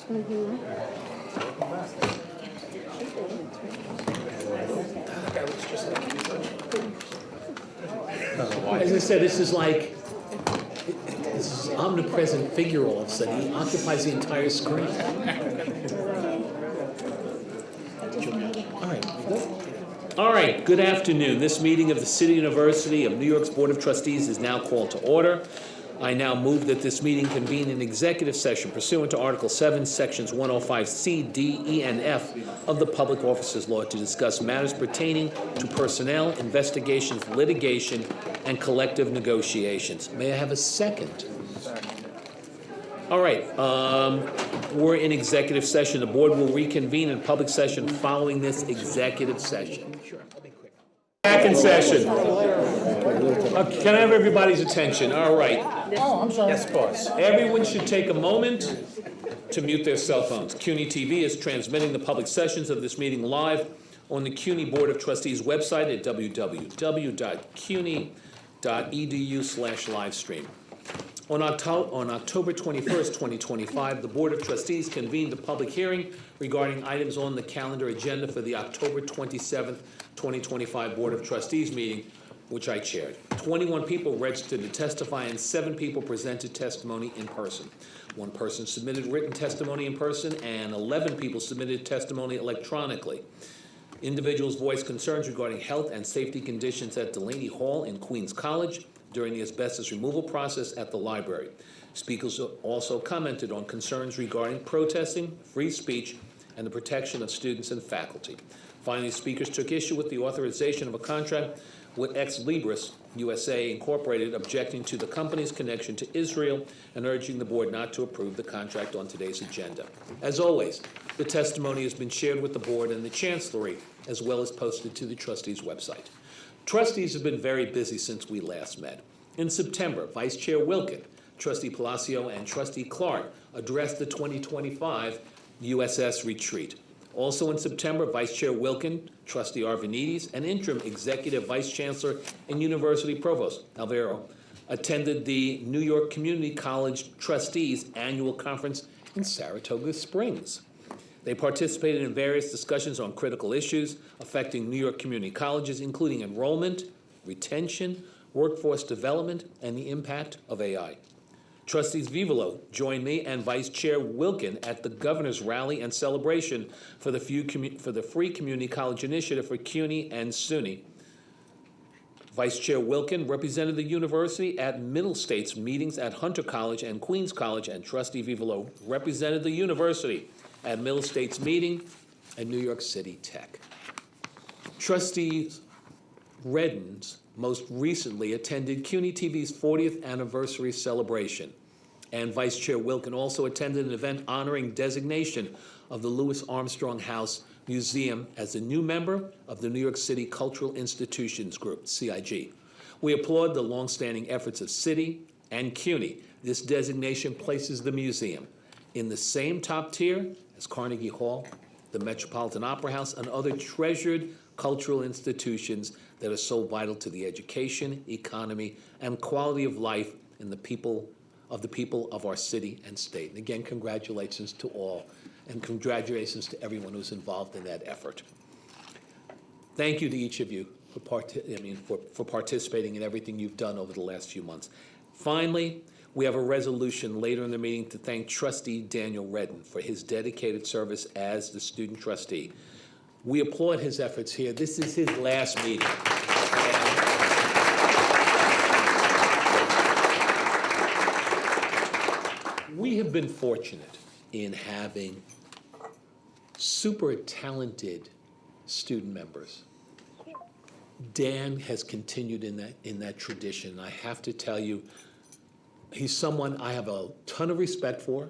As I said, this is omnipresent figure all of a sudden. He occupies the entire screen. All right, good afternoon. This meeting of the City University of New York's Board of Trustees is now called to order. I now move that this meeting convene an executive session pursuant to Article 7, Sections 105C, D, E, and F of the Public Officers Law to discuss matters pertaining to personnel, investigations, litigation, and collective negotiations. May I have a second? All right, we're in executive session. The board will reconvene in public session following this executive session. Back in session. Can I have everybody's attention? All right. Oh, I'm sorry. Yes, of course. Everyone should take a moment to mute their cell phones. CUNY TV is transmitting the public sessions of this meeting live on the CUNY Board of Trustees website at www.cuny.edu/livestream. On October 21st, 2025, the Board of Trustees convened a public hearing regarding items on the calendar agenda for the October 27th, 2025 Board of Trustees meeting, which I chaired. 21 people registered to testify and 7 people presented testimony in person. 1 person submitted written testimony in person and 11 people submitted testimony electronically. Individuals voiced concerns regarding health and safety conditions at Delaney Hall in Queens College during the asbestos removal process at the library. Speakers also commented on concerns regarding protesting, free speech, and the protection of students and faculty. Finally, speakers took issue with the authorization of a contract with Ex Libris USA Incorporated, objecting to the company's connection to Israel and urging the board not to approve the contract on today's agenda. As always, the testimony has been shared with the board and the chancellery, as well as posted to the trustees' website. Trustees have been very busy since we last met. In September, Vice Chair Wilkin, Trustee Palacio, and Trustee Clark addressed the 2025 USS retreat. Also in September, Vice Chair Wilkin, Trustee Arvanites, and Interim Executive Vice Chancellor and University Provost Alvaro attended the New York Community College Trustees Annual Conference in Saratoga Springs. They participated in various discussions on critical issues affecting New York community colleges, including enrollment, retention, workforce development, and the impact of AI. Trustees Vivolo joined me and Vice Chair Wilkin at the Governor's Rally and Celebration for the Free Community College Initiative for CUNY and SUNY. Vice Chair Wilkin represented the university at Middle States meetings at Hunter College and Queens College, and Trustee Vivolo represented the university at Middle States meeting at New York City Tech. Trustees Reddens most recently attended CUNY TV's 40th anniversary celebration, and Vice Chair Wilkin also attended an event honoring designation of the Louis Armstrong House Museum as a new member of the New York City Cultural Institutions Group, CIG. We applaud the longstanding efforts of City and CUNY. This designation places the museum in the same top tier as Carnegie Hall, the Metropolitan Opera House, and other treasured cultural institutions that are so vital to the education, economy, and quality of life in the people of our city and state. And again, congratulations to all, and congratulations to everyone who's involved in that effort. Thank you to each of you for participating in everything you've done over the last few months. Finally, we have a resolution later in the meeting to thank Trustee Daniel Redden for his dedicated service as the student trustee. We applaud his efforts here. This is his last meeting. We have been fortunate in having super talented student members. Dan has continued in that tradition. I have to tell you, he's someone I have a ton of respect for.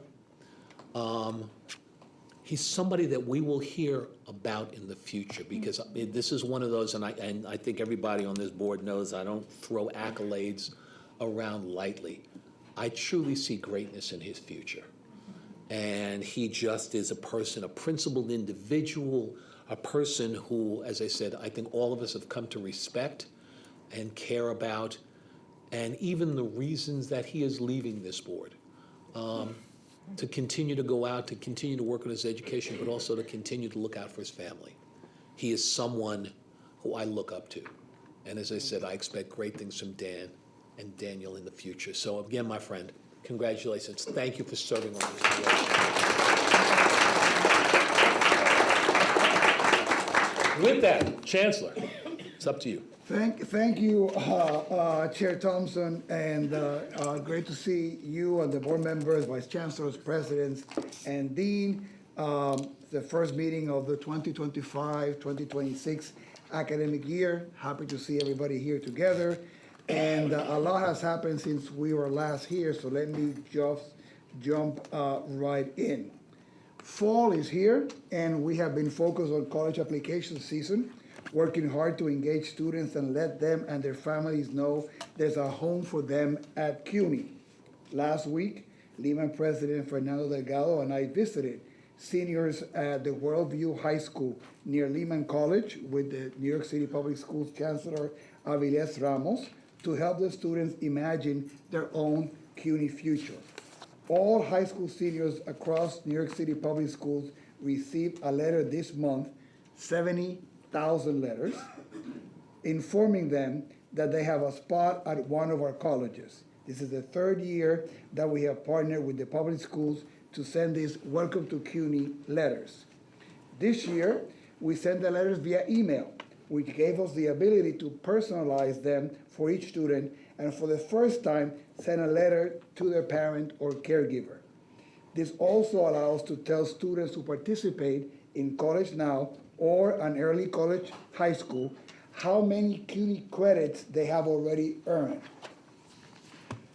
He's somebody that we will hear about in the future, because this is one of those, and I think everybody on this board knows I don't throw accolades around lightly. I truly see greatness in his future. And he just is a person, a principled individual, a person who, as I said, I think all of us have come to respect and care about, and even the reasons that he is leaving this board. to continue to go out, to continue to work on his education, but also to continue to look out for his family. He is someone who I look up to. And as I said, I expect great things from Dan and Daniel in the future. So again, my friend, congratulations. Thank you for serving on this board. With that, Chancellor, it's up to you. Thank you, Chair Thompson, and great to see you and the board members, vice chancellors, presidents, and dean. The first meeting of the 2025-2026 academic year. Happy to see everybody here together. And a lot has happened since we were last here, so let me just jump right in. Fall is here, and we have been focused on college application season, working hard to engage students and let them and their families know there's a home for them at CUNY. Last week, Lehman President Fernando Delgado and I visited seniors at the Worldview High School near Lehman College with the New York City Public Schools Chancellor Avilés Ramos to help the students imagine their own CUNY future. All high school seniors across New York City Public Schools received a letter this month, 70,000 letters, informing them that they have a spot at one of our colleges. This is the third year that we have partnered with the public schools to send these Welcome to CUNY letters. This year, we sent the letters via email, which gave us the ability to personalize them for each student, and for the first time, send a letter to their parent or caregiver. This also allows to tell students who participate in College Now or an early college high school how many CUNY credits they have already earned.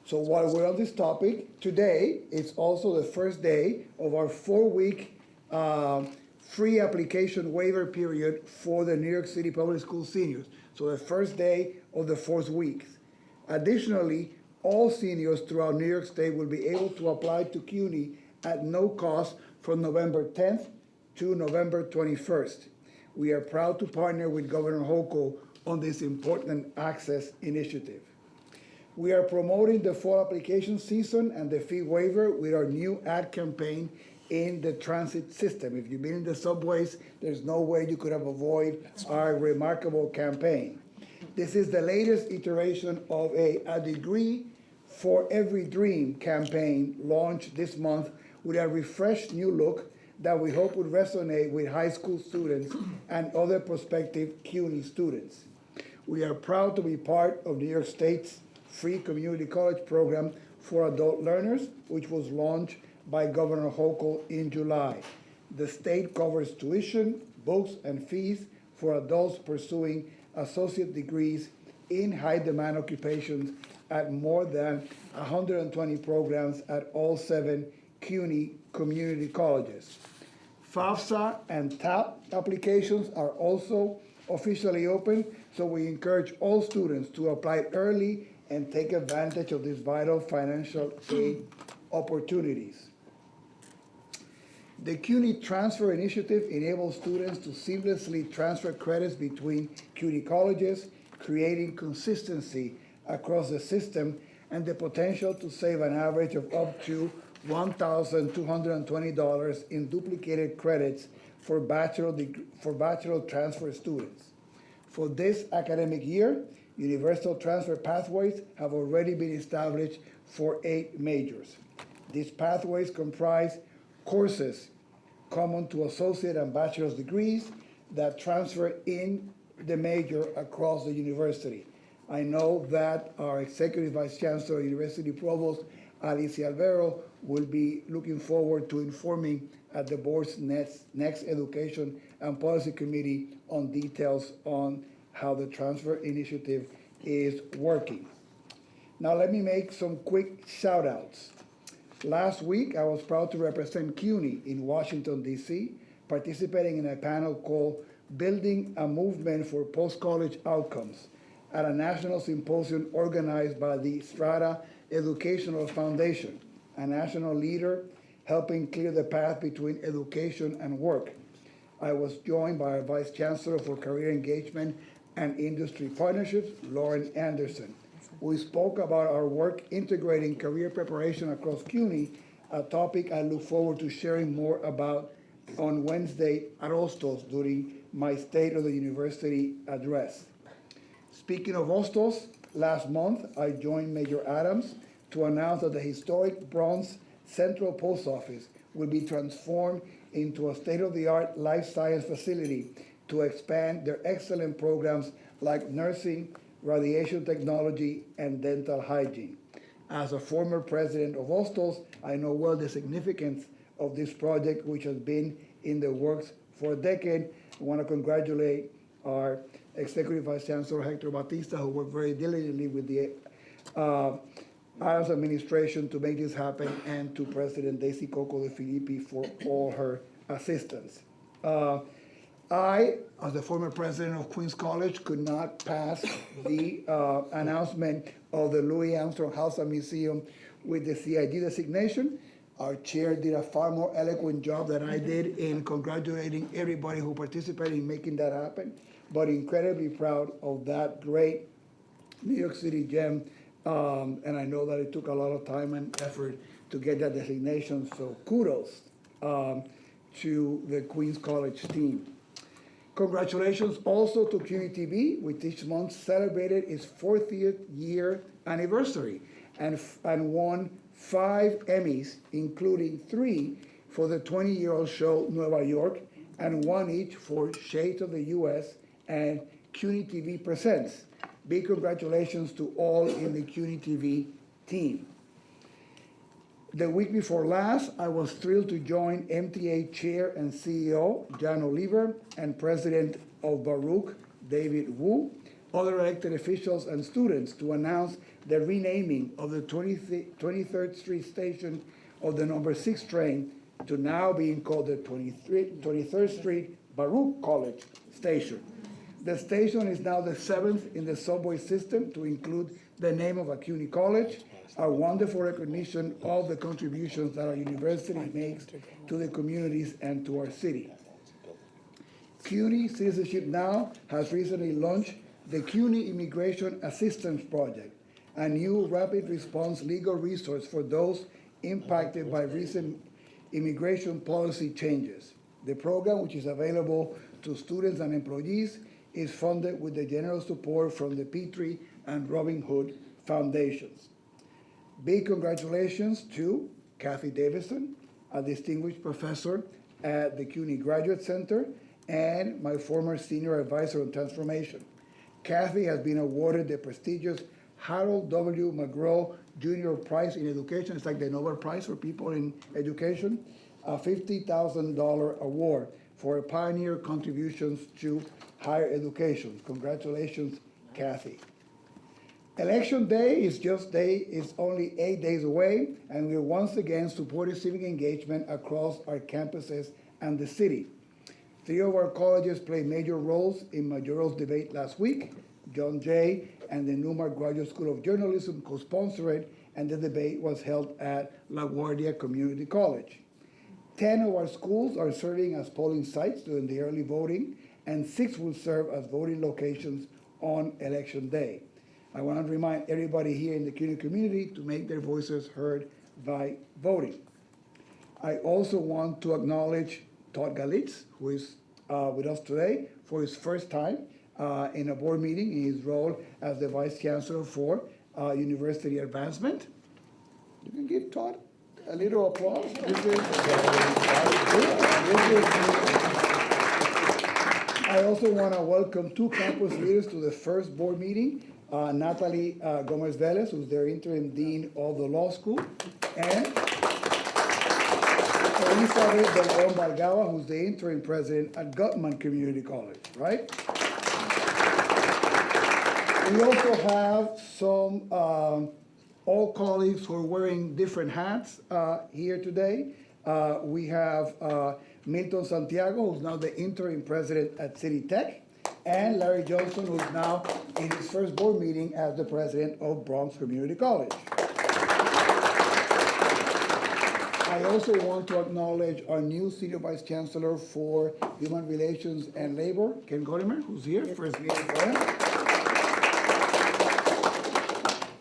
So while we're on this topic, today is also the first day of our 4-week free application waiver period for the New York City Public School seniors. So the first day of the 4th week. Additionally, all seniors throughout New York State will be able to apply to CUNY at no cost from November 10th to November 21st. We are proud to partner with Governor Hochul on this important access initiative. We are promoting the fall application season and the fee waiver with our new ad campaign in the transit system. If you've been in the subways, there's no way you could have avoided our remarkable campaign. This is the latest iteration of a degree for every dream campaign launched this month with a refreshed new look that we hope would resonate with high school students and other prospective CUNY students. We are proud to be part of New York State's free community college program for adult learners, which was launched by Governor Hochul in July. The state covers tuition, books, and fees for adults pursuing associate degrees in high-demand occupations at more than 120 programs at all 7 CUNY community colleges. FAFSA and TAP applications are also officially open, so we encourage all students to apply early and take advantage of these vital financial aid opportunities. The CUNY Transfer Initiative enables students to seamlessly transfer credits between CUNY colleges, creating consistency across the system and the potential to save an average of up to $1,220 in duplicated credits for bachelor transfer students. For this academic year, universal transfer pathways have already been established for 8 majors. These pathways comprise courses common to associate and bachelor's degrees that transfer in the major across the university. I know that our Executive Vice Chancellor, University Provost, Alicia Alvaro, will be looking forward to informing at the board's next Education and Policy Committee on details on how the transfer initiative is working. Now let me make some quick shout outs. Last week, I was proud to represent CUNY in Washington, D.C., participating in a panel called Building a Movement for Post-College Outcomes at a national symposium organized by the Strata Educational Foundation, a national leader helping clear the path between education and work. I was joined by our Vice Chancellor for Career Engagement and Industry Partnerships, Lauren Anderson. We spoke about our work integrating career preparation across CUNY a topic I look forward to sharing more about on Wednesday at Hostos during my State of the University address. Speaking of Hostos, last month I joined Major Adams to announce that the historic Bronx Central Post Office will be transformed into a state-of-the-art life science facility to expand their excellent programs like nursing, radiation technology, and dental hygiene. As a former president of Hostos, I know well the significance of this project, which has been in the works for a decade. I want to congratulate our Executive Vice Chancellor Hector Batista, who worked very diligently with the Adams administration to make this happen, and to President Daisy Coco de Filippi for all her assistance. I, as the former president of Queens College, could not pass the announcement of the Louis Armstrong House and Museum with the CID designation. Our chair did a far more eloquent job than I did in congratulating everybody who participated in making that happen, but incredibly proud of that great New York City gem. And I know that it took a lot of time and effort to get that designation, so kudos to the Queens College team. Congratulations also to CUNY TV, which this month celebrated its 40th year anniversary and won 5 Emmys, including 3 for the 20-year-old show Nueva York, and 1 each for Shades of the U.S. and CUNY TV Presents. Big congratulations to all in the CUNY TV team. The week before last, I was thrilled to join MTA Chair and CEO Jan Oliver and President of Baruch, David Wu, other elected officials and students to announce the renaming of the 23rd Street station of the number 6 train to now being called the 23rd Street Baruch College Station. The station is now the 7th in the subway system to include the name of a CUNY college, a wonderful recognition of the contributions that our university makes to the communities and to our city. CUNY Citizenship Now has recently launched the CUNY Immigration Assistance Project, a new rapid response legal resource for those impacted by recent immigration policy changes. The program, which is available to students and employees, is funded with the general support from the Petrie and Robin Hood Foundations. Big congratulations to Kathy Davison, a distinguished professor at the CUNY Graduate Center and my former senior advisor on transformation. Kathy has been awarded the prestigious Harold W. McGraw Jr. Prize in Education. It's like the Nobel Prize for people in education, a $50,000 award for pioneer contributions to higher education. Congratulations, Kathy. Election Day is only 8 days away, and we're once again supporting civic engagement across our campuses and the city. 3 of our colleges played major roles in Majora's debate last week. John Jay and the Newmark Graduate School of Journalism co-sponsored it, and the debate was held at LaGuardia Community College. 10 of our schools are serving as polling sites during the early voting, and 6 will serve as voting locations on Election Day. I want to remind everybody here in the CUNY community to make their voices heard by voting. I also want to acknowledge Todd Galitz, who is with us today for his first time in a board meeting in his role as the Vice Chancellor for University Advancement. You can give Todd a little applause. I also want to welcome 2 campus leaders to the first board meeting. Natalie Gomez-Velez, who's their interim dean of the law school, and Elizabeth de Leon Balgava, who's the interim president at Gutman Community College, right? We also have some all colleagues who are wearing different hats here today. We have Milton Santiago, who's now the interim president at City Tech, and Larry Johnson, who's now in his first board meeting as the president of Bronx Community College. I also want to acknowledge our new Senior Vice Chancellor for Human Relations and Labor, Ken Godimer, who's here, first meeting for him.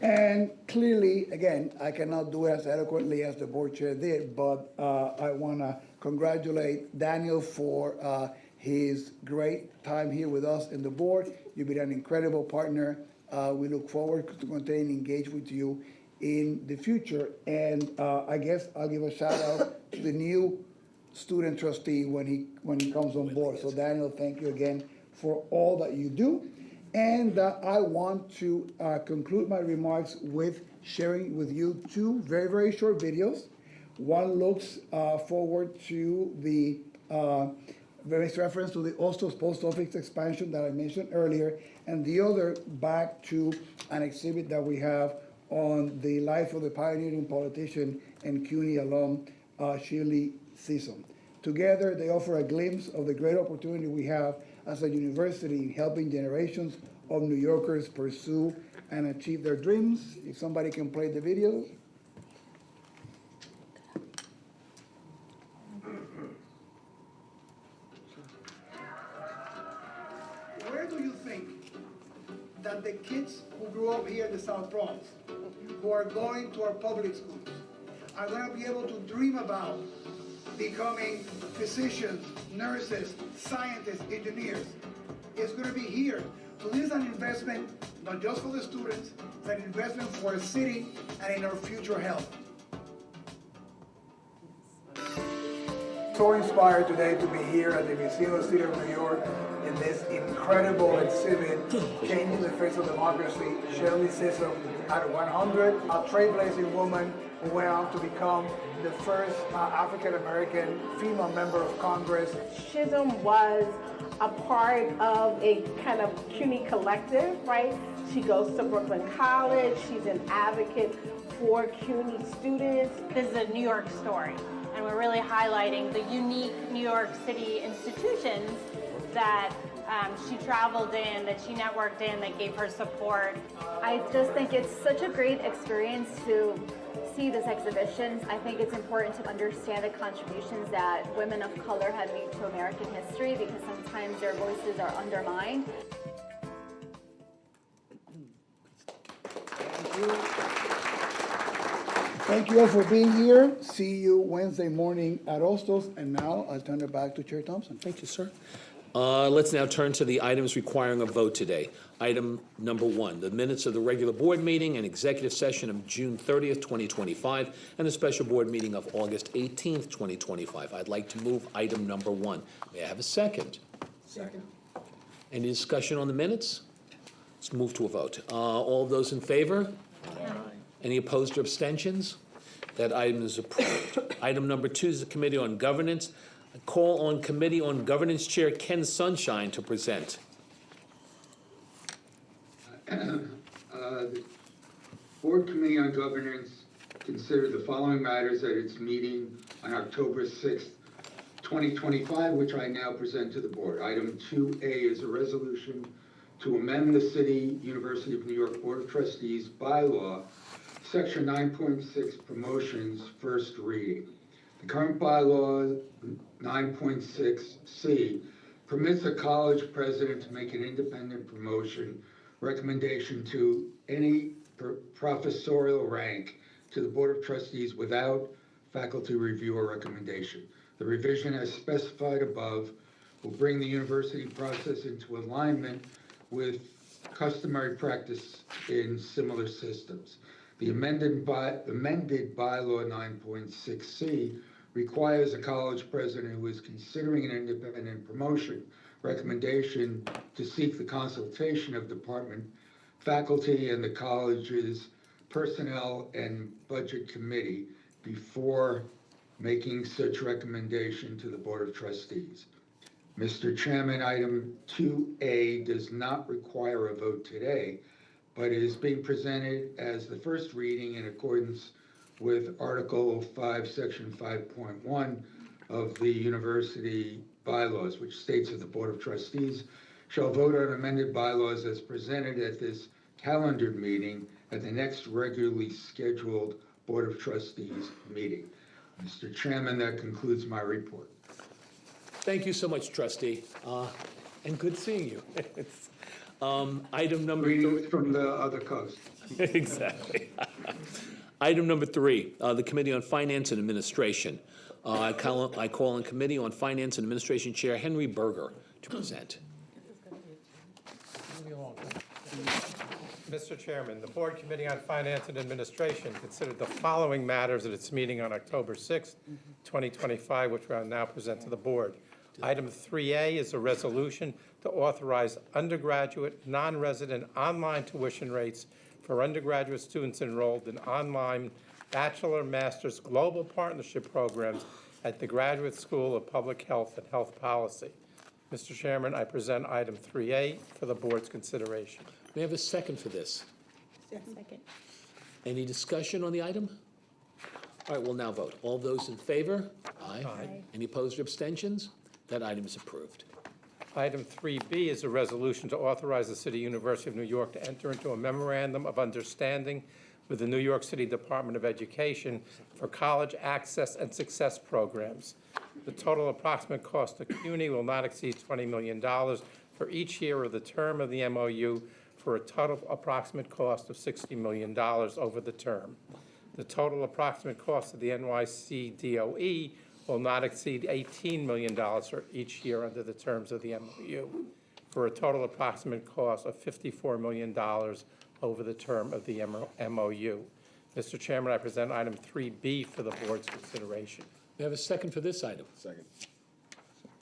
And clearly, again, I cannot do it as eloquently as the board chair did, but I want to congratulate Daniel for his great time here with us in the board. You've been an incredible partner. We look forward to continuing engage with you in the future. And I guess I'll give a shout out to the new student trustee when he comes on board. So Daniel, thank you again for all that you do. And I want to conclude my remarks with sharing with you two very, very short videos. One looks forward to the, makes reference to the Ostos post office expansion that I mentioned earlier, and the other back to an exhibit that we have on the life of the pioneering politician and CUNY alum, Shirley Chisholm. Together, they offer a glimpse of the great opportunity we have as a university in helping generations of New Yorkers pursue and achieve their dreams. If somebody can play the video. Where do you think that the kids who grew up here in the South Bronx, who are going to our public schools, are going to be able to dream about becoming physicians, nurses, scientists, engineers? It's going to be here. So this is an investment, not just for the students, it's an investment for our city and in our future health. So inspired today to be here at the Museum of the City of New York in this incredible exhibit, Changing the Face of Democracy, Shirley Chisholm at 100, a trailblazing woman who went on to become the first African-American female member of Congress. Chisholm was a part of a kind of CUNY collective, right? She goes to Brooklyn College. She's an advocate for CUNY students. This is a New York story, and we're really highlighting the unique New York City institutions that she traveled in, that she networked in, that gave her support. I just think it's such a great experience to see this exhibition. I think it's important to understand the contributions that women of color have made to American history, because sometimes their voices are undermined. Thank you. Thank you all for being here. See you Wednesday morning at Ostos. And now I'll turn it back to Chair Thompson. Thank you, sir. Let's now turn to the items requiring a vote today. Item number 1, the minutes of the regular board meeting and executive session of June 30th, 2025, and the special board meeting of August 18th, 2025. I'd like to move item number 1. May I have a second? Second. Any discussion on the minutes? Let's move to a vote. All those in favor? Aye. Any opposed or abstentions? That item is approved. Item number 2 is the Committee on Governance. I call on Committee on Governance Chair Ken Sunshine to present. The Board Committee on Governance considered the following matters at its meeting on October 6th, 2025, which I now present to the board. Item 2A is a resolution to amend the City University of New York Board of Trustees bylaw, Section 9.6, promotions, first reading. The current bylaw, 9.6C, permits a college president to make an independent promotion recommendation to any professorial rank to the Board of Trustees without faculty review or recommendation. The revision, as specified above, will bring the university process into alignment with customary practice in similar systems. The amended bylaw 9.6C requires a college president who is considering an independent promotion recommendation to seek the consultation of department faculty and the college's personnel and budget committee before making such recommendation to the Board of Trustees. Mr. Chairman, item 2A does not require a vote today, but is being presented as the first reading in accordance with Article 5, Section 5.1 of the university bylaws, which states that the Board of Trustees shall vote on amended bylaws as presented at this calendared meeting at the next regularly scheduled Board of Trustees meeting. Mr. Chairman, that concludes my report. Thank you so much, Trustee, and good seeing you. Item number 3. Greetings from the other coast. Exactly. Item number 3, the Committee on Finance and Administration. I call on Committee on Finance and Administration Chair Henry Berger to present. Mr. Chairman, the Board Committee on Finance and Administration considered the following matters at its meeting on October 6, 2025, which I will now present to the Board. Item 3A is a resolution to authorize undergraduate, non-resident online tuition rates for undergraduate students enrolled in online bachelor, master's global partnership programs at the Graduate School of Public Health and Health Policy. Mr. Chairman, I present item 3A for the Board's consideration. May I have a second for this? Second. Any discussion on the item? All right, we'll now vote. All those in favor? Aye. Aye. Any opposed or abstentions? That item is approved. Item 3B is a resolution to authorize the City University of New York to enter into a memorandum of understanding with the New York City Department of Education for college access and success programs. The total approximate cost to CUNY will not exceed $20 million for each year of the term of the MOU, for a total approximate cost of $60 million over the term. The total approximate cost of the NYC DOE will not exceed $18 million for each year under the terms of the MOU, for a total approximate cost of $54 million over the term of the MOU. Mr. Chairman, I present item 3B for the Board's consideration. May I have a second for this item? Second.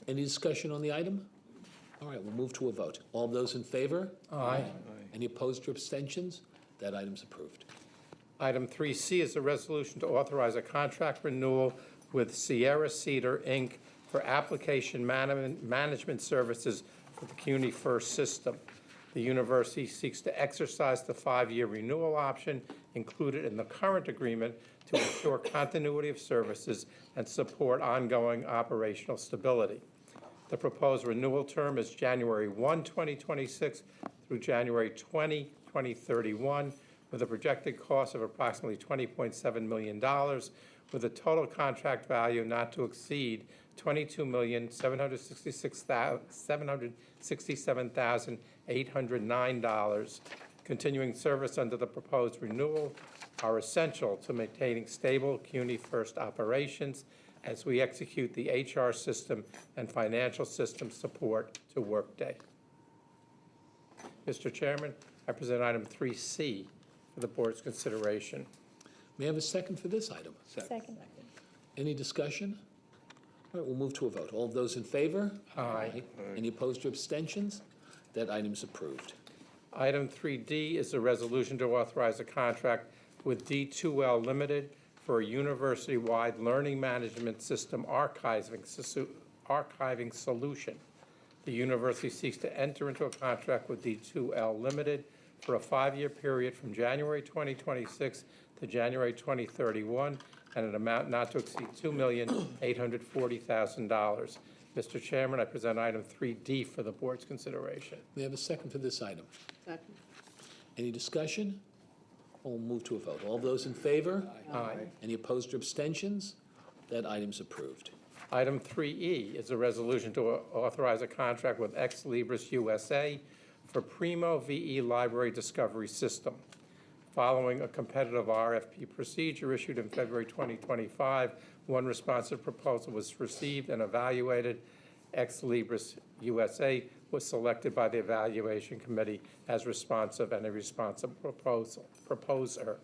Any discussion on the item? All right, we'll move to a vote. All those in favor? Aye. Any opposed or abstentions? That item's approved. Item 3C is a resolution to authorize a contract renewal with Sierra Cedar, Inc. for application management services for the CUNY First system. The university seeks to exercise the 5-year renewal option included in the current agreement to ensure continuity of services and support ongoing operational stability. The proposed renewal term is January 1, 2026 through January 20, 2031, with a projected cost of approximately $20.7 million, with a total contract value not to exceed $22,767,809. Continuing service under the proposed renewal are essential to maintaining stable CUNY First operations as we execute the HR system and financial system support to Workday. Mr. Chairman, I present item 3C for the Board's consideration. May I have a second for this item? Second. Any discussion? All right, we'll move to a vote. All those in favor? Aye. Any opposed or abstentions? That item's approved. Item 3D is a resolution to authorize a contract with D2L Limited for a university-wide learning management system archiving solution. The university seeks to enter into a contract with D2L Limited for a 5-year period from January 2026 to January 2031, and an amount not to exceed $2,840,000. Mr. Chairman, I present item 3D for the Board's consideration. May I have a second for this item? Second. Any discussion? We'll move to a vote. All those in favor? Aye. Any opposed or abstentions? That item's approved. Item 3E is a resolution to authorize a contract with Ex Libris USA for Primo VE Library Discovery System. Following a competitive RFP procedure issued in February 2025, one responsive proposal was received and evaluated. Ex Libris USA was selected by the evaluation committee as responsive and a responsive proposer.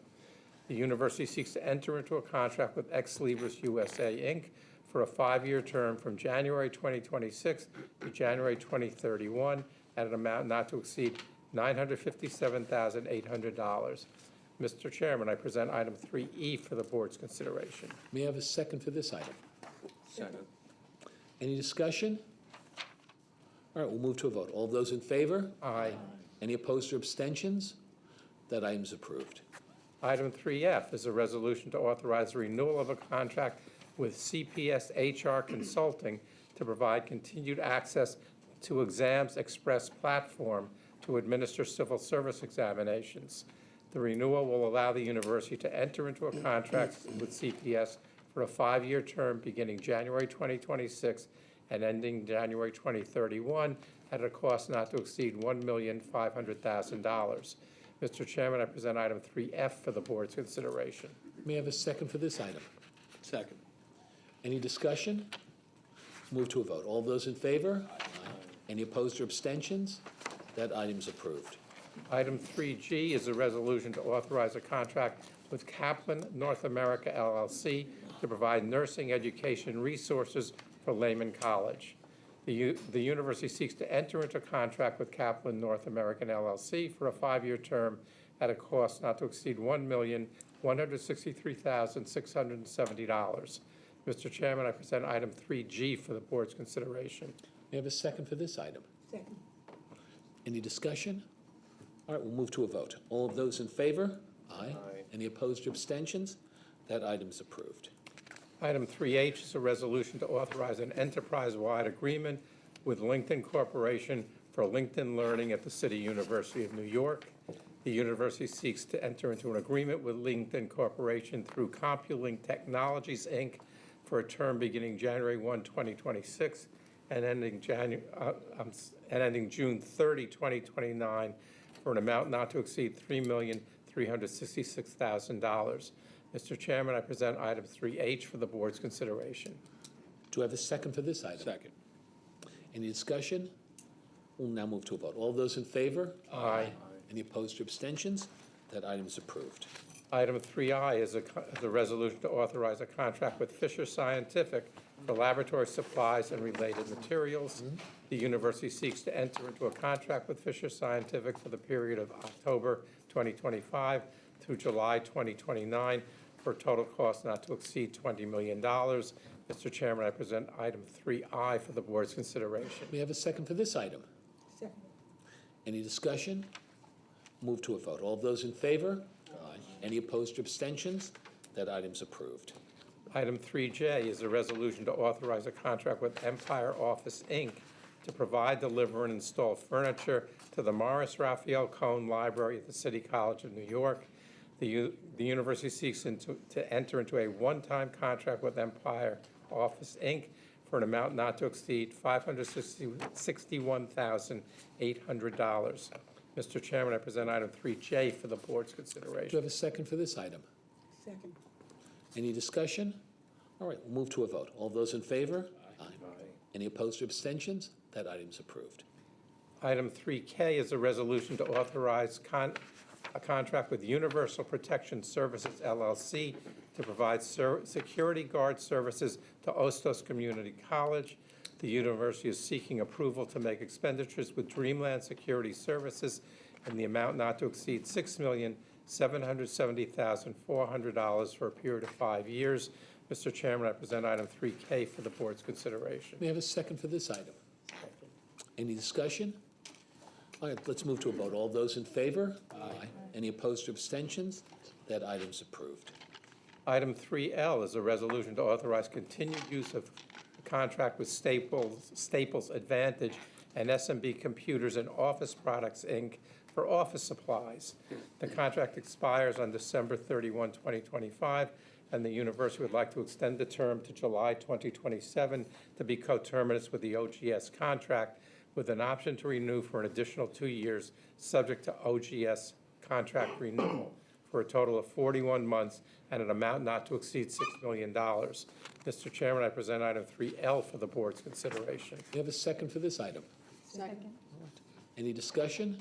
The university seeks to enter into a contract with Ex Libris USA, Inc. for a 5-year term from January 2026 to January 2031 at an amount not to exceed $957,800. Mr. Chairman, I present item 3E for the Board's consideration. May I have a second for this item? Second. Any discussion? All right, we'll move to a vote. All those in favor? Aye. Any opposed or abstentions? That item's approved. Item 3F is a resolution to authorize the renewal of a contract with CPS HR Consulting to provide continued access to Exams Express platform to administer civil service examinations. The renewal will allow the university to enter into a contract with CPS for a 5-year term beginning January 2026 and ending January 2031 at a cost not to exceed $1,500,000. Mr. Chairman, I present item 3F for the board's consideration. May I have a second for this item? Second. Any discussion? Move to a vote. All those in favor? Aye. Any opposed or abstentions? That item's approved. Item 3G is a resolution to authorize a contract with Kaplan North America LLC to provide nursing education resources for Lehman College. The university seeks to enter into a contract with Kaplan North American LLC for a 5-year term at a cost not to exceed $1,163,670. Mr. Chairman, I present item 3G for the board's consideration. May I have a second for this item? Second. Any discussion? All right, we'll move to a vote. All of those in favor? Aye. Any opposed or abstentions? That item's approved. Item 3H is a resolution to authorize an enterprise-wide agreement with LinkedIn Corporation for LinkedIn Learning at the City University of New York. The university seeks to enter into an agreement with LinkedIn Corporation through CompuLink Technologies, Inc. for a term beginning January 1, 2026, and ending June 30, 2029, for an amount not to exceed $3,366,000. Mr. Chairman, I present item 3H for the board's consideration. Do I have a second for this item? Second. Any discussion? We'll now move to a vote. All those in favor? Aye. Any opposed or abstentions? That item's approved. Item 3I is a resolution to authorize a contract with Fisher Scientific for laboratory supplies and related materials. The university seeks to enter into a contract with Fisher Scientific for the period of October 2025 through July 2029 for a total cost not to exceed $20 million. Mr. Chairman, I present item 3I for the board's consideration. May I have a second for this item? Second. Any discussion? Move to a vote. All those in favor? Aye. Any opposed or abstentions? That item's approved. Item 3J is a resolution to authorize a contract with Empire Office, Inc. to provide, deliver, and install furniture to the Morris Raphael Cohn Library at the City College of New York. The university seeks to enter into a one-time contract with Empire Office, Inc. for an amount not to exceed $561,800. Mr. Chairman, I present item 3J for the board's Do I consideration. have a second for this item? Second. Any discussion? All right, we'll move to a vote. All those in favor? Aye. Any opposed or abstentions? That item's approved. Item 3K is a resolution to authorize a contract with Universal Protection Services, LLC, to provide security guard services to Ostos Community College. The university is seeking approval to make expenditures with Dreamland Security Services in the amount not to exceed $6,770,400 for a period of 5 years. Mr. Chairman, I present item 3K for the board's consideration. May I have a second for this item? Any discussion? All right, let's move to a vote. All those in favor? Aye. Any opposed or abstentions? That item's approved. Item 3L is a resolution to authorize continued use of a contract with Staples Advantage and SMB Computers and Office Products, Inc. for office supplies. The contract expires on December 31, 2025, and the university would like to extend the term to July 2027 to be coterminous with the OGS contract, with an option to renew for an additional 2 years, subject to OGS contract renewal, for a total of 41 months and an amount not to exceed $6 million. Mr. Chairman, I present item 3L for the board's consideration. May I have a second for this item? Second. Any discussion?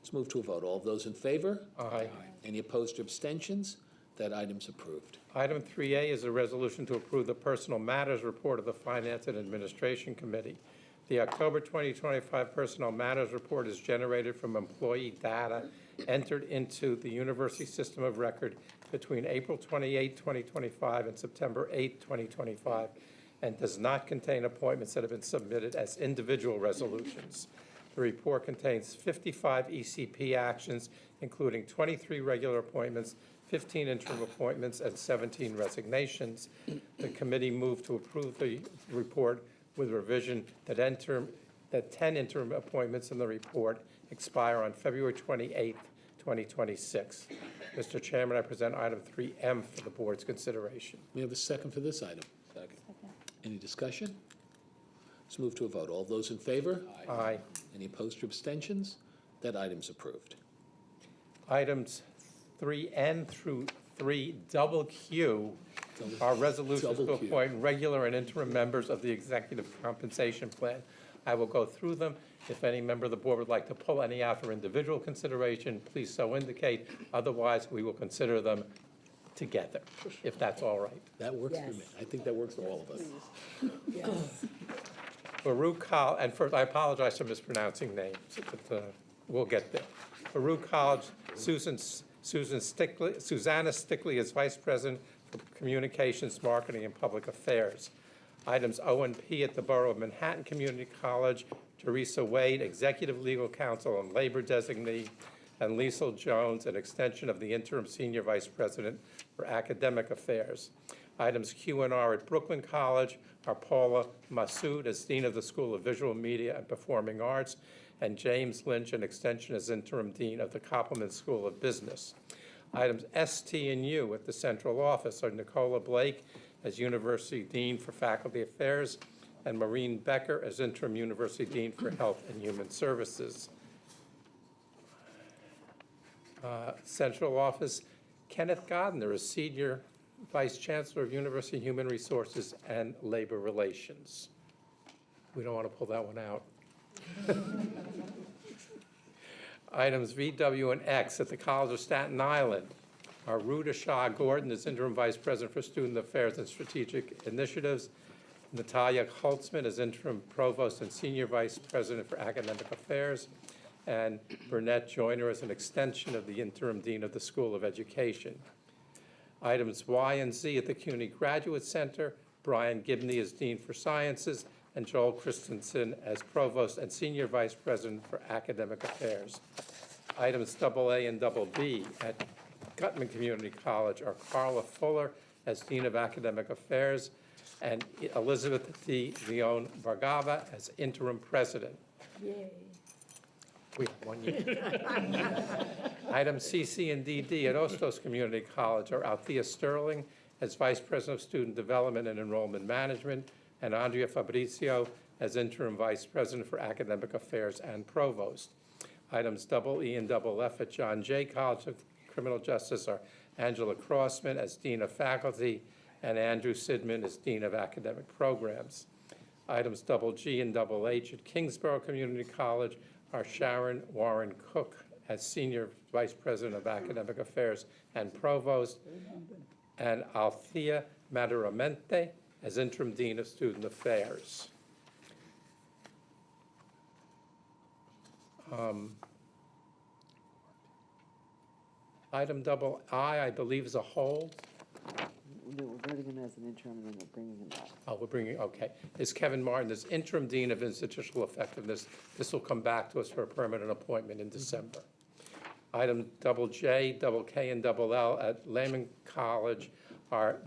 Let's move to a vote. All those in favor? Aye. Any opposed or abstentions? That item's approved. Item 3A is a resolution to approve the Personal Matters Report of the Finance and Administration Committee. The October 2025 Personnel Matters Report is generated from employee data entered into the university system of record between April 28, 2025 and September 8, 2025, and does not contain appointments that have been submitted as individual resolutions. The report contains 55 ECP actions, including 23 regular appointments, 15 interim appointments, and 17 resignations. The committee moved to approve the report with revision that 10 interim appointments in the report expire on February 28, 2026. Mr. Chairman, I present item 3M for the board's consideration. May I have a second for this item? Second. Any discussion? Let's move to a vote. All those in favor? Aye. Any opposed or abstentions? That item's approved. Items 3N through 3QQ are resolutions to Double Q. appoint regular and interim members of the Executive Compensation Plan. I will go through them. If any member of the board would like to pull any out for individual consideration, please so indicate. Otherwise, we will consider them together, if that's all right. That works for me. I think that works for all of us. Baruch College, and first, I apologize for mispronouncing names, but we'll get there. Baruch College, Susanna Stickley is Vice President for Communications, Marketing, and Public Affairs. Items O and P at the Borough of Manhattan Community College, Teresa Wade, Executive Legal Counsel and Labor Designee, and Liesl Jones, an extension of the Interim Senior Vice President for Academic Affairs. Items Q and R at Brooklyn College are Paula Massoud as Dean of the School of Visual Media and Performing Arts, and James Lynch, an extension as Interim Dean of the Koppelman School of Business. Items S, T, and U at the central office are Nicola Blake as University Dean for Faculty Affairs, and Maureen Becker as Interim University Dean for Health and Human Services. Central office, Kenneth Godner is Senior Vice Chancellor of University Human Resources and Labor Relations. We don't want to pull that one out. Items V, W, and X at the College of Staten Island are Ruta Shah Gordon as Interim Vice President for Student Affairs and Strategic Initiatives, Natalia Holtzman as Interim Provost and Senior Vice President for Academic Affairs, and Burnett Joyner as an extension of the Interim Dean of the School of Education. Items Y and Z at the CUNY Graduate Center, Brian Gibney as Dean for Sciences, and Joel Christensen as Provost and Senior Vice President for Academic Affairs. Items AA and BB at Gutman Community College are Carla Fuller as Dean of Academic Affairs and Elizabeth D. Leon Bargava as Interim President. Yay. We have 1 year. Items CC and DD at Ostos Community College are Althea Sterling as Vice President of Student Development and Enrollment Management, and Andrea Fabrizio as Interim Vice President for Academic Affairs and Provost. Items EE and FF at John Jay College of Criminal Justice are Angela Crossman as Dean of Faculty and Andrew Sidman as Dean of Academic Programs. Items G and H at Kingsborough Community College are Sharon Warren Cook as Senior Vice President of Academic Affairs and Provost, and Althea Maduramenti as Interim Dean of Student Affairs. Item I believe, is a hold. No, we're voting him as an interim, and then we're bringing him back. Oh, we're bringing, okay. Is Kevin Martin as Interim Dean of Institutional Effectiveness. This will come back to us for a permanent appointment in December. Item J, K, and L at Lehman College are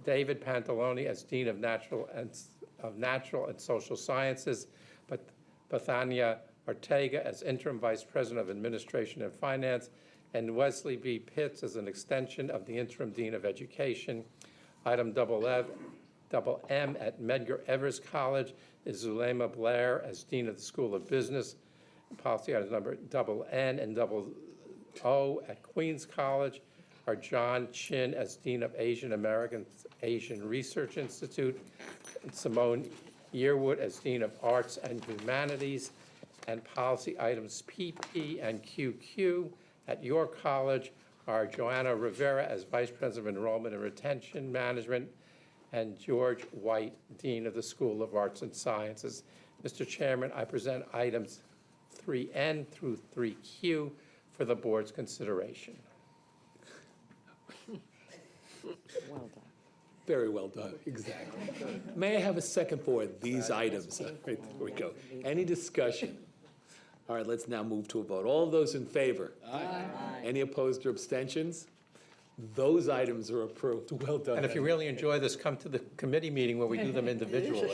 David Pantaloni as Dean of Natural and Social Sciences, but Bethania Ortega as Interim Vice President of Administration and Finance, and Wesley B. Pitts as an extension of the Interim Dean of Education. Item M at Medgar Evers College is Zulema Blair as Dean of the School of Business. Policy items number N and O at Queens College are John Chin as Dean of Asian Americans Asian Research Institute, and Simone Yearwood as Dean of Arts and Humanities. And policy items PP and QQ at York College are Joanna Rivera as Vice President of Enrollment and Retention Management, and George White, Dean of the School of Arts and Sciences. Mr. Chairman, I present items 3N through 3Q for the board's consideration. Well done. Very well done, exactly. May I have a second for these items? Right, there we go. Any discussion? All right, let's now move to a vote. All those in favor? Aye. Any opposed or abstentions? Those items are approved. Well done. And if you really enjoy this, come to the committee meeting where we do them individually.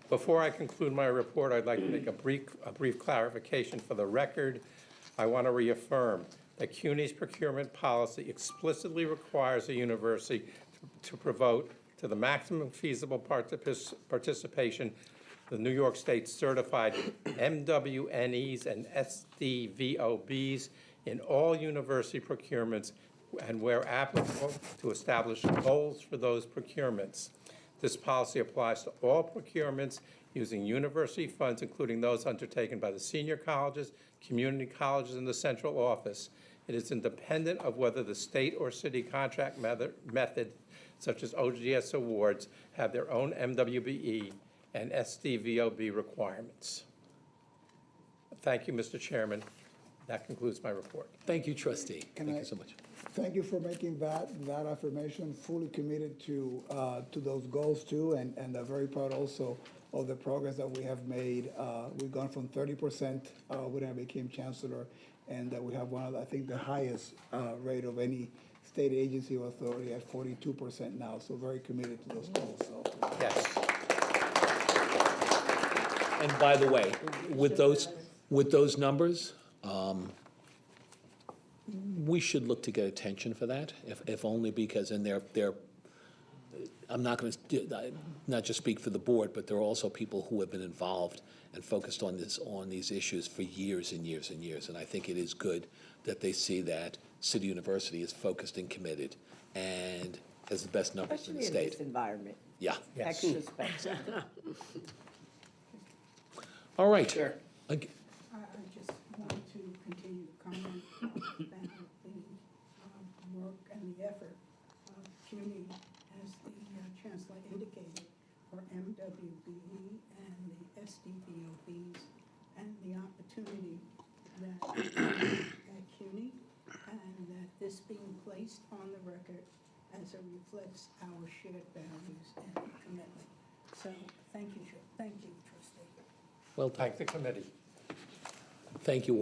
Before I conclude my report, I'd like to make a brief clarification for the record. I want to reaffirm that CUNY's procurement policy explicitly requires a university to promote to the maximum feasible participation the New York State Certified MWNEs and SDVOBs in all university procurements and where applicable, to establish goals for those procurements. This policy applies to all procurements using university funds, including those undertaken by the senior colleges, community colleges, and the central office. It is independent of whether the state or city contract method, such as OGS awards, have their own MWBE and SDVOB requirements. Thank you, Mr. Chairman. That concludes my report. Thank you, trustee. Can Thank I- you so much. Thank you for making that affirmation, fully committed to those goals too, and very proud also of the progress that we have made. We've gone from 30% when I became chancellor, and we have one of, I think, the highest rate of any state agency or authority at 42% now, so very committed to those goals, so. Yes. And by the way, with those numbers, we should look to get attention for that, if only because, and they're, I'm not going to, not just speak for the board, but there are also people who have been involved and focused on these issues for years and years and years. And I think it is good that they see that City University is focused and committed and has the best numbers in the Especially in state. this environment. Yeah. Yes. Extra special. All right. Sure. I just want to continue to comment about the work and the effort of CUNY, as the Chancellor indicated, for MWBE and the SDVOBs, and the opportunity that at CUNY, and that this being placed on the record as it reflects our shared values and commitment. So thank you, trustee. Well done. Thank the committee. Thank you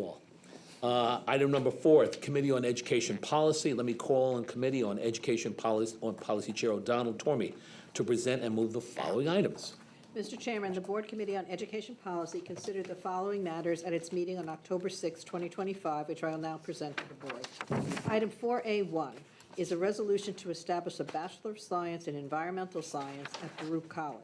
all. Item number 4, Committee on Education Policy. Let me call on Committee on Education Policy Chair O'Donnell Tormey to present and move the following items. Mr. Chairman, the Board Committee on Education Policy considered the following matters at its meeting on October 6, 2025, which I will now present to the Board. Item 4A1 is a resolution to establish a Bachelor of Science in Environmental Science at Baruch College.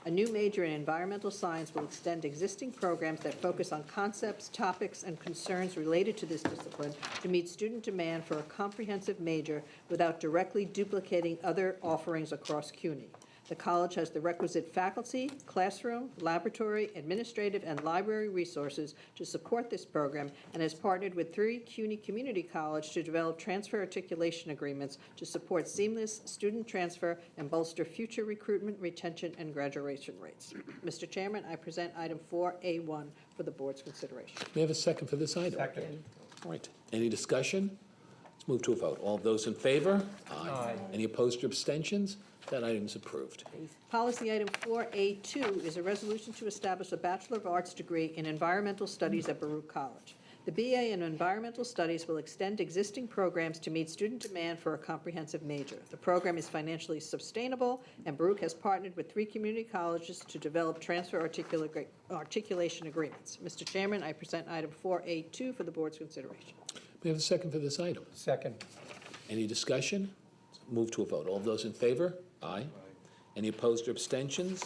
A new major in environmental science will extend existing programs that focus on concepts, topics, and concerns related to this discipline to meet student demand for a comprehensive major without directly duplicating other offerings across CUNY. The college has the requisite faculty, classroom, laboratory, administrative, and library resources to support this program and has partnered with 3 CUNY Community College to develop transfer articulation agreements to support seamless student transfer and bolster future recruitment, retention, and graduation rates. Mr. Chairman, I present item 4A1 for the board's consideration. May I have a second for this item? Second. All right. Any discussion? Let's move to a vote. All those in favor? Aye. Any opposed or abstentions? That item is approved. Policy item 4A2 is a resolution to establish a Bachelor of Arts degree in Environmental Studies at Baruch College. The BA in Environmental Studies will extend existing programs to meet student demand for a comprehensive major. The program is financially sustainable, and Baruch has partnered with 3 community colleges to develop transfer articulation agreements. Mr. Chairman, I present item 4A2 for the board's consideration. May I have a second for this item? Second. Any discussion? Move to a vote. All those in favor? Aye. Any opposed or abstentions?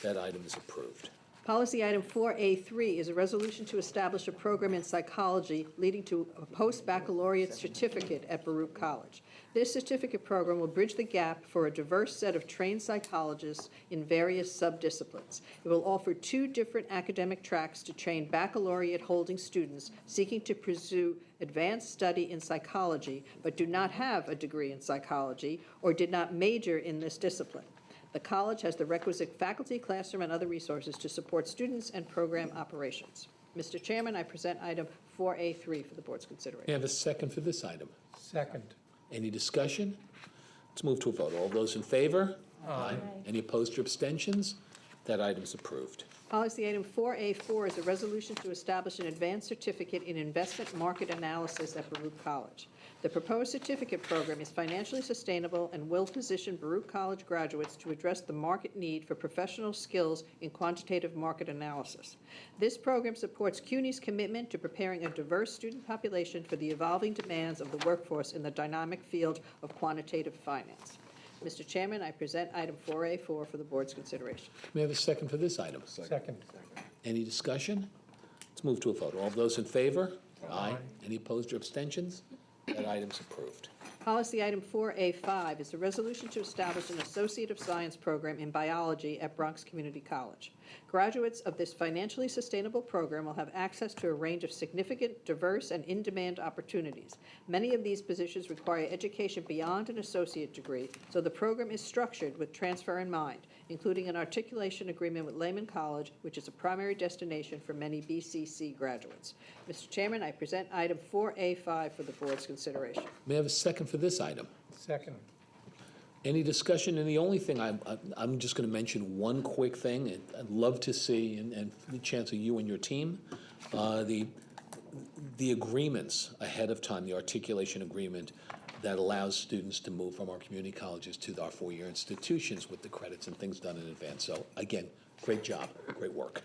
That item is approved. Policy item 4A3 is a resolution to establish a program in psychology leading to a post-baccalaureate certificate at Baruch College. This certificate program will bridge the gap for a diverse set of trained psychologists in various subdisciplines. It will offer 2 different academic tracks to train baccalaureate-holding students seeking to pursue advanced study in psychology but do not have a degree in psychology or did not major in this discipline. The college has the requisite faculty, classroom, and other resources to support students and program operations. Mr. Chairman, I present item 4A3 for the board's May I consideration. have a second for this item? Second. Any discussion? Let's move to a vote. All those in favor? Aye. Any opposed or abstentions? That item is approved. Policy item 4A4 is a resolution to establish an advanced certificate in investment market analysis at Baruch College. The proposed certificate program is financially sustainable and will position Baruch College graduates to address the market need for professional skills in quantitative market analysis. This program supports CUNY's commitment to preparing a diverse student population for the evolving demands of the workforce in the dynamic field of quantitative finance. Mr. Chairman, I present item 4A4 for the board's consideration. May I have a second for this item? Second. Any discussion? Let's move to a vote. All those in favor? Aye. Any opposed or abstentions? That item's approved. Policy item 4A5 is a resolution to establish an Associate of Science program in biology at Bronx Community College. Graduates of this financially sustainable program will have access to a range of significant, diverse, and in-demand opportunities. Many of these positions require education beyond an associate degree, so the program is structured with transfer in mind, including an articulation agreement with Lehman College, which is a primary destination for many BCC graduates. Mr. Chairman, I present item 4A5 for the board's consideration. May I have a second for this item? Second. Any discussion? And the only thing I'm just going to mention one quick thing. I'd love to see, and Chancellor, you and your team, the agreements ahead of time, the articulation agreement that allows students to move from our community colleges to our four-year institutions with the credits and things done in advance. So again, great job, great work.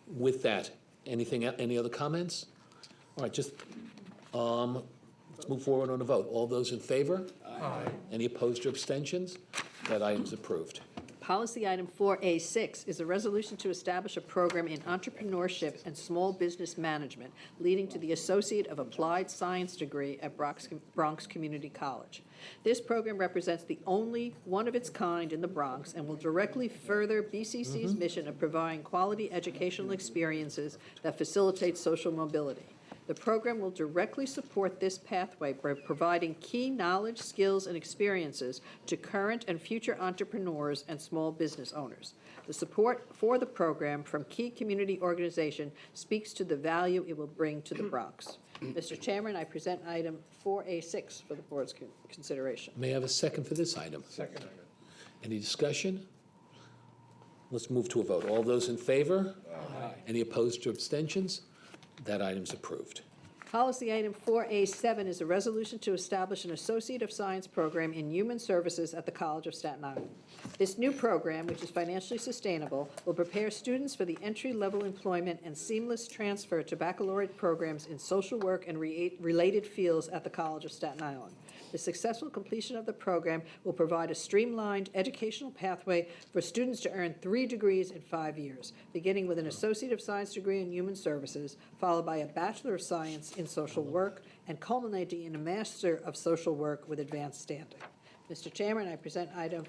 With that, any other comments? All right, just let's move forward on a vote. All those in favor? Aye. Any opposed or abstentions? That item's approved. Policy item 4A6 is a resolution to establish a program in entrepreneurship and small business management leading to the Associate of Applied Science degree at Bronx Community College. This program represents the only one of its kind in the Bronx and will directly further BCC's mission of providing quality educational experiences that facilitate social mobility. The program will directly support this pathway by providing key knowledge, skills, and experiences to current and future entrepreneurs and small business owners. The support for the program from key community organizations speaks to the value it will bring to the Bronx. Mr. Chairman, I present item 4A6 for the board's consideration. May I have a second for this item? Second. Any discussion? Let's move to a vote. All those in favor? Aye. Any opposed or abstentions? That item's approved. Policy item 4A7 is a resolution to establish an Associate of Science program in Human Services at the College of Staten Island. This new program, which is financially sustainable, will prepare students for the entry-level employment and seamless transfer to baccalaureate programs in social work and related fields at the College of Staten Island. The successful completion of the program will provide a streamlined educational pathway for students to earn 3 degrees in 5 years, beginning with an Associate of Science degree in Human Services, followed by a Bachelor of Science in Social Work, and culminating in a Master of Social Work with advanced standing. Mr. Chairman, I present item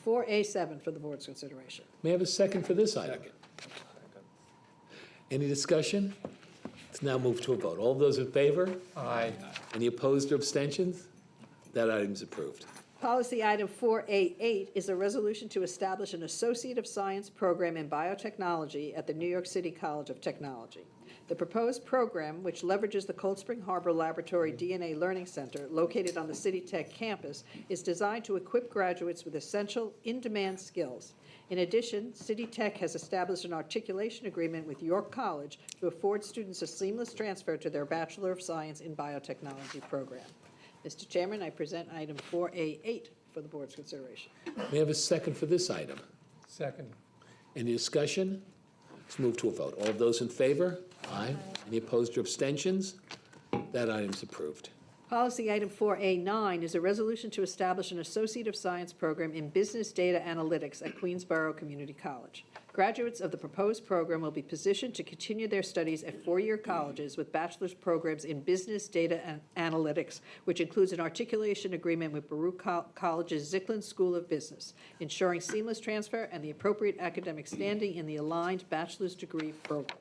4A7 for the board's consideration. May I have a second for this item? Any discussion? Let's now move to a vote. All those in favor? Aye. Any opposed or abstentions? That item's approved. Policy item 4A8 is a resolution to establish an Associate of Science program in biotechnology at the New York City College of Technology. The proposed program, which leverages the Cold Spring Harbor Laboratory DNA Learning Center located on the City Tech campus, is designed to equip graduates with essential in-demand skills. In addition, City Tech has established an articulation agreement with York College to afford students a seamless transfer to their Bachelor of Science in Biotechnology program. Mr. Chairman, I present item 4A8 for the board's consideration. May I have a second for this item? Second. Any discussion? Let's move to a vote. All those in favor? Aye. Any opposed or abstentions? That item's approved. Policy item 4A9 is a resolution to establish an Associate of Science program in Business Data Analytics at Queensborough Community College. Graduates of the proposed program will be positioned to continue their studies at four-year colleges with bachelor's programs in Business Data Analytics, which includes an articulation agreement with Baruch College's Zicklin School of Business, ensuring seamless transfer and the appropriate academic standing in the aligned bachelor's degree program.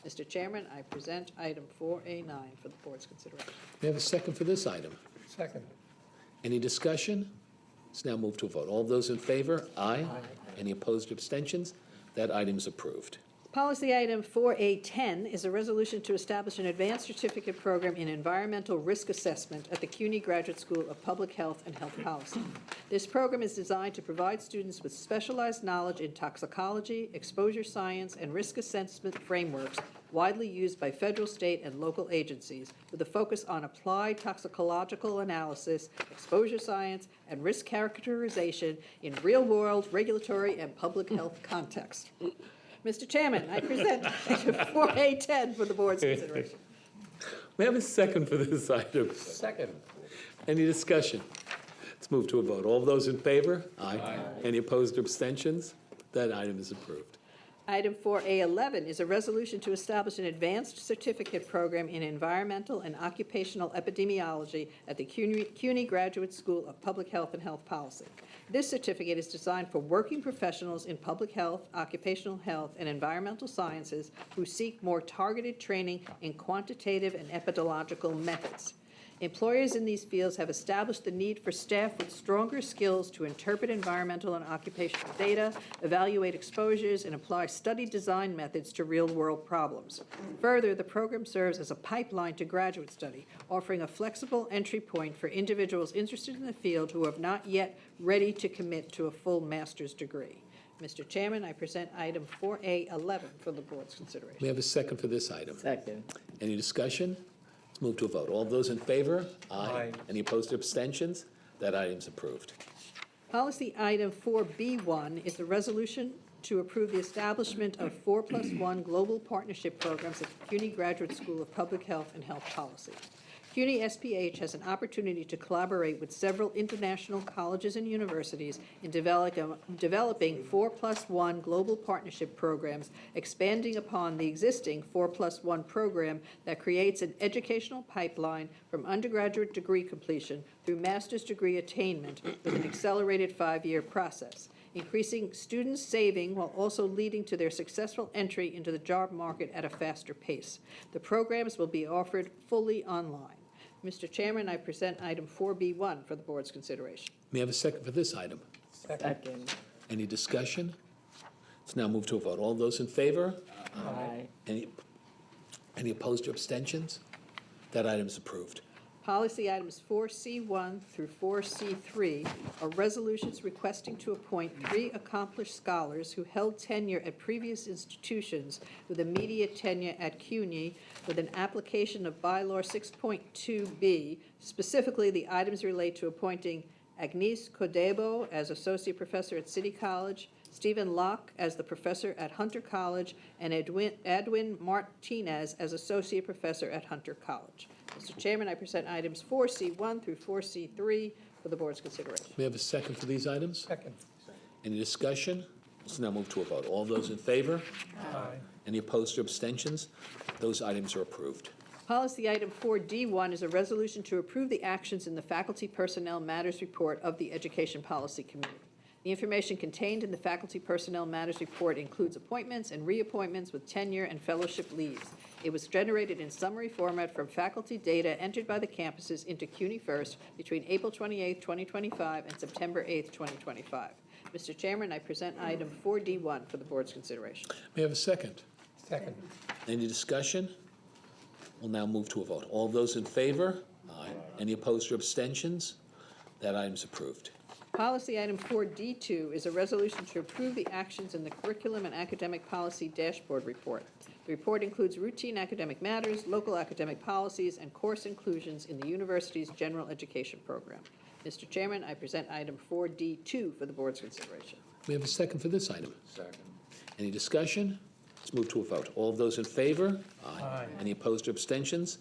Mr. Chairman, I present item 4A9 for the board's consideration. May I have a second for this item? Second. Any discussion? Let's now move to a vote. All those in favor? Aye. Any opposed or abstentions? That item's approved. Policy item 4A10 is a resolution to establish an advanced certificate program in environmental risk assessment at the CUNY Graduate School of Public Health and Health Policy. This program is designed to provide students with specialized knowledge in toxicology, exposure science, and risk assessment frameworks widely used by federal, state, and local agencies, with a focus on applied toxicological analysis, exposure science, and risk characterization in real-world regulatory and public health context. Mr. Chairman, I present item 4A10 for the board's consideration. May I have a second for this item? Second. Any discussion? Let's move to a vote. All those in favor? Aye. Any opposed or abstentions? That item is approved. Item 4A11 is a resolution to establish an advanced certificate program in environmental and occupational epidemiology at the CUNY Graduate School of Public Health and Health Policy. This certificate is designed for working professionals in public health, occupational health, and environmental sciences who seek more targeted training in quantitative and epidemiological methods. Employers in these fields have established the need for staff with stronger skills to interpret environmental and occupational data, evaluate exposures, and apply study design methods to real-world problems. Further, the program serves as a pipeline to graduate study, offering a flexible entry point for individuals interested in the field who are not yet ready to commit to a full master's degree. Mr. Chairman, I present item 4A11 for the board's consideration. May I have a second for this item? Second. Any discussion? Let's move to a vote. All those in favor? Aye. Any opposed or abstentions? That item's approved. Policy item 4B1 is a resolution to approve the establishment of 4+1 global partnership programs at the CUNY Graduate School of Public Health and Health Policy. CUNY SPH has an opportunity to collaborate with several international colleges and universities in developing 4+1 global partnership programs, expanding upon the existing 4+1 program that creates an educational pipeline from undergraduate degree completion through master's degree attainment with an accelerated 5-year process, increasing students' saving while also leading to their successful entry into the job market at a faster pace. The programs will be offered fully online. Mr. Chairman, I present item 4B1 for the board's consideration. May I have a second for this item? Second. Any discussion? Let's now move to a vote. All those in favor? Aye. Any opposed or abstentions? That item is approved. Policy items 4C1 through 4C3 are resolutions requesting to appoint 3 accomplished scholars who held tenure at previous institutions with immediate tenure at CUNY with an application of bylaw 6.2B. Specifically, the items relate to appointing Agnes Codebo as Associate Professor at City College, Stephen Locke as the Professor at Hunter College, and Edwin Martinez as Associate Professor at Hunter College. Mr. Chairman, I present items 4C1 through 4C3 for the board's consideration. May I have a second for these items? Second. Any discussion? Let's now move to a vote. All those in favor? Aye. Any opposed or abstentions? Those items are approved. Policy item 4D1 is a resolution to approve the actions in the Faculty Personnel Matters Report of the Education Policy Committee. The information contained in the Faculty Personnel Matters Report includes appointments and reappointments with tenure and fellowship leaves. It was generated in summary format from faculty data entered by the campuses into CUNY First between April 28, 2025 and September 8, 2025. Mr. Chairman, I present item 4D1 for the board's consideration. May I have a second? Second. Any discussion? We'll now move to a vote. All those in favor? Aye. Any opposed or abstentions? That item is approved. Policy item 4D2 is a resolution to approve the actions in the Curriculum and Academic Policy Dashboard Report. The report includes routine academic matters, local academic policies, and course inclusions in the university's general education program. Mr. Chairman, I present item 4D2 for the board's consideration. We have a second for this item. Second. Any discussion? Let's move to a vote. All of those in favor? Aye. Any opposed or abstentions?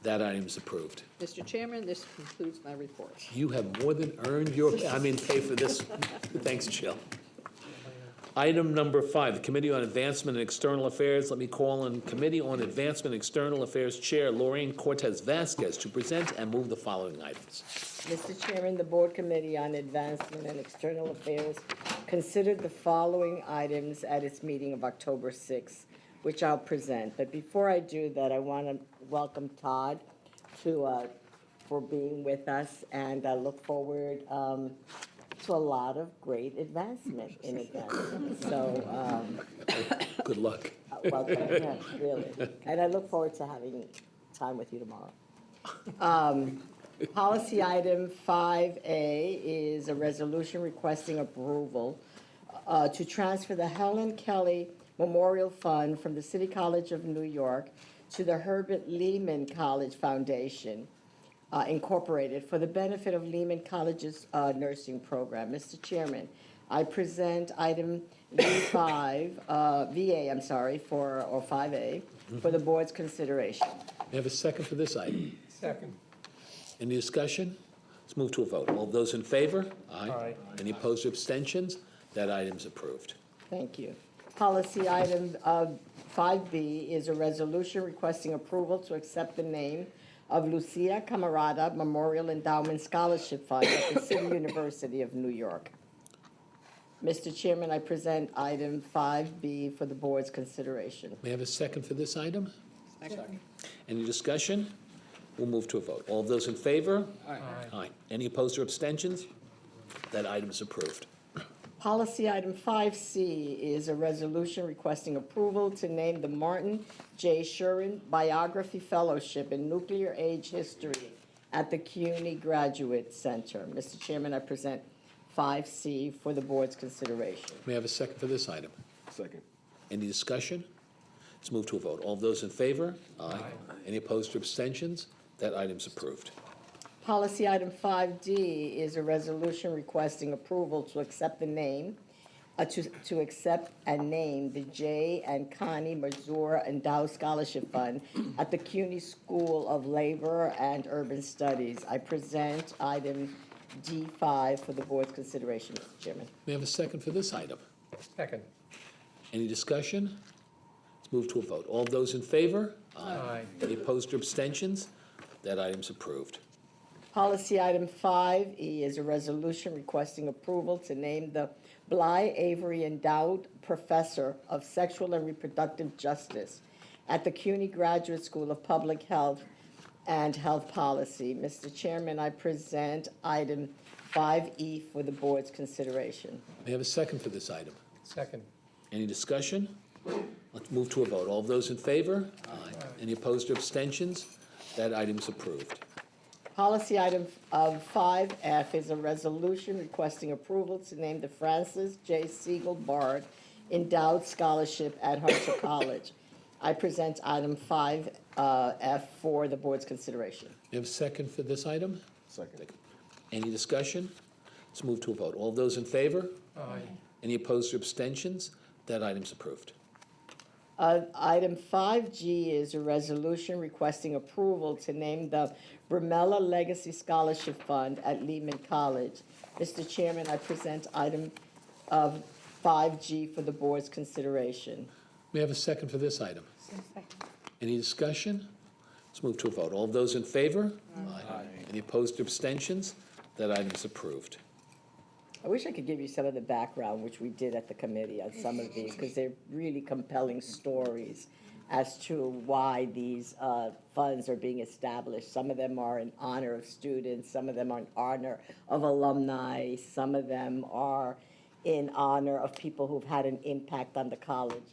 That item is approved. Mr. Chairman, this concludes my report. You have more than earned your, pay for this. Thanks, Jill. Item number 5, the Committee on Advancement and External Affairs. Let me call on Committee on Advancement and External Affairs Chair Lorraine Cortez Vasquez to present and move the following items. Mr. Chairman, the Board Committee on Advancement and External Affairs considered the following items at its meeting of October 6th, which I'll present. But before I do that, I want to welcome Todd for being with us, and I look forward to a lot of great advancement in advancement. So, Good luck. welcome, yeah, really. And I look forward to having time with you tomorrow. Policy item 5A is a resolution requesting approval to transfer the Helen Kelly Memorial Fund from the City College of New York to the Herbert Lehman College Foundation, Incorporated, for the benefit of Lehman College's nursing program. Mr. Chairman, I present item VA, or 5A, for the board's consideration. May I have a second for this item? Second. Any discussion? Let's move to a vote. All those in favor? Aye. Any opposed or abstentions? That item's approved. Thank you. Policy item 5B is a resolution requesting approval to accept the name of Lucia Camarada Memorial Endowment Scholarship Fund at the City University of New York. Mr. Chairman, I present item 5B for the board's consideration. May I have a second for this item? Second. Any discussion? We'll move to a vote. All those in favor? Aye. Any opposed or abstentions? That item is approved. Policy item 5C is a resolution requesting approval to name the Martin J. Shuren Biography Fellowship in Nuclear Age History at the CUNY Graduate Center. Mr. Chairman, I present 5C for the board's consideration. May I have a second for this item? Second. Any discussion? Let's move to a vote. All those in favor? Aye. Any opposed or abstentions? That item's approved. Policy item 5D is a resolution requesting approval to accept the name, to accept and name the J. and Connie Mazur Endowed Scholarship Fund at the CUNY School of Labor and Urban Studies. I present item D5 for the board's consideration, Mr. Chairman. May I have a second for this item? Second. Any discussion? Let's move to a vote. All those in favor? Aye. Any opposed or abstentions? That item's approved. Policy item 5E is a resolution requesting approval to name the Bly Avery Endowed Professor of Sexual and Reproductive Justice at the CUNY Graduate School of Public Health and Health Policy. Mr. Chairman, I present item 5E for the board's consideration. May I have a second for this item? Second. Any discussion? Let's move to a vote. All those in favor? Aye. Any opposed or abstentions? That item's approved. Policy item of 5F is a resolution requesting approval to name the Francis J. Siegel Bard Endowed Scholarship at Hunter College. I present item 5F for the board's consideration. May I have a second for this item? Second. Any discussion? Let's move to a vote. All those in favor? Aye. Any opposed or abstentions? That item's approved. Item 5G is a resolution requesting approval to name the Brumella Legacy Scholarship Fund at Lehman College. Mr. Chairman, I present item of 5G for the board's consideration. May I have a second for this item? Any discussion? Let's move to a vote. All those in favor? Aye. Any opposed or abstentions? That item is approved. I wish I could give you some of the background, which we did at the committee on some of these, because they're really compelling stories as to why these funds are being established. Some of them are in honor of students, some of them are in honor of alumni, some of them are in honor of people who've had an impact on the college.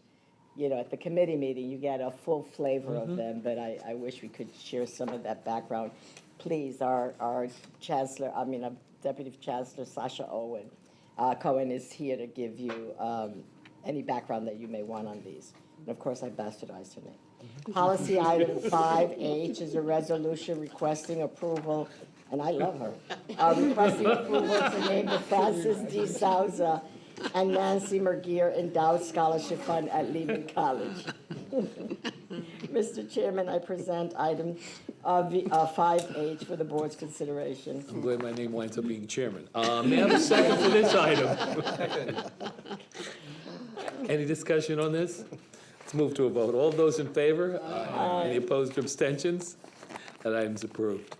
You know, at the committee meeting, you get a full flavor of them, but I wish we could share some of that background. Please, our Chancellor, Deputy Chancellor Sasha Cohen is here to give you any background that you may want on these. And of course, I bastardized her name. Policy item 5H is a resolution requesting approval, and I love her, requesting approval to name the Francis D. Souza and Nancy Mergier Endowed Scholarship Fund at Lehman College. Mr. Chairman, I present item 5H for the board's consideration. I'm glad my name winds up being chairman. May I have a second for this item? Second. Any discussion on this? Let's move to a vote. All those in favor? Aye. Any opposed or abstentions? That item's approved.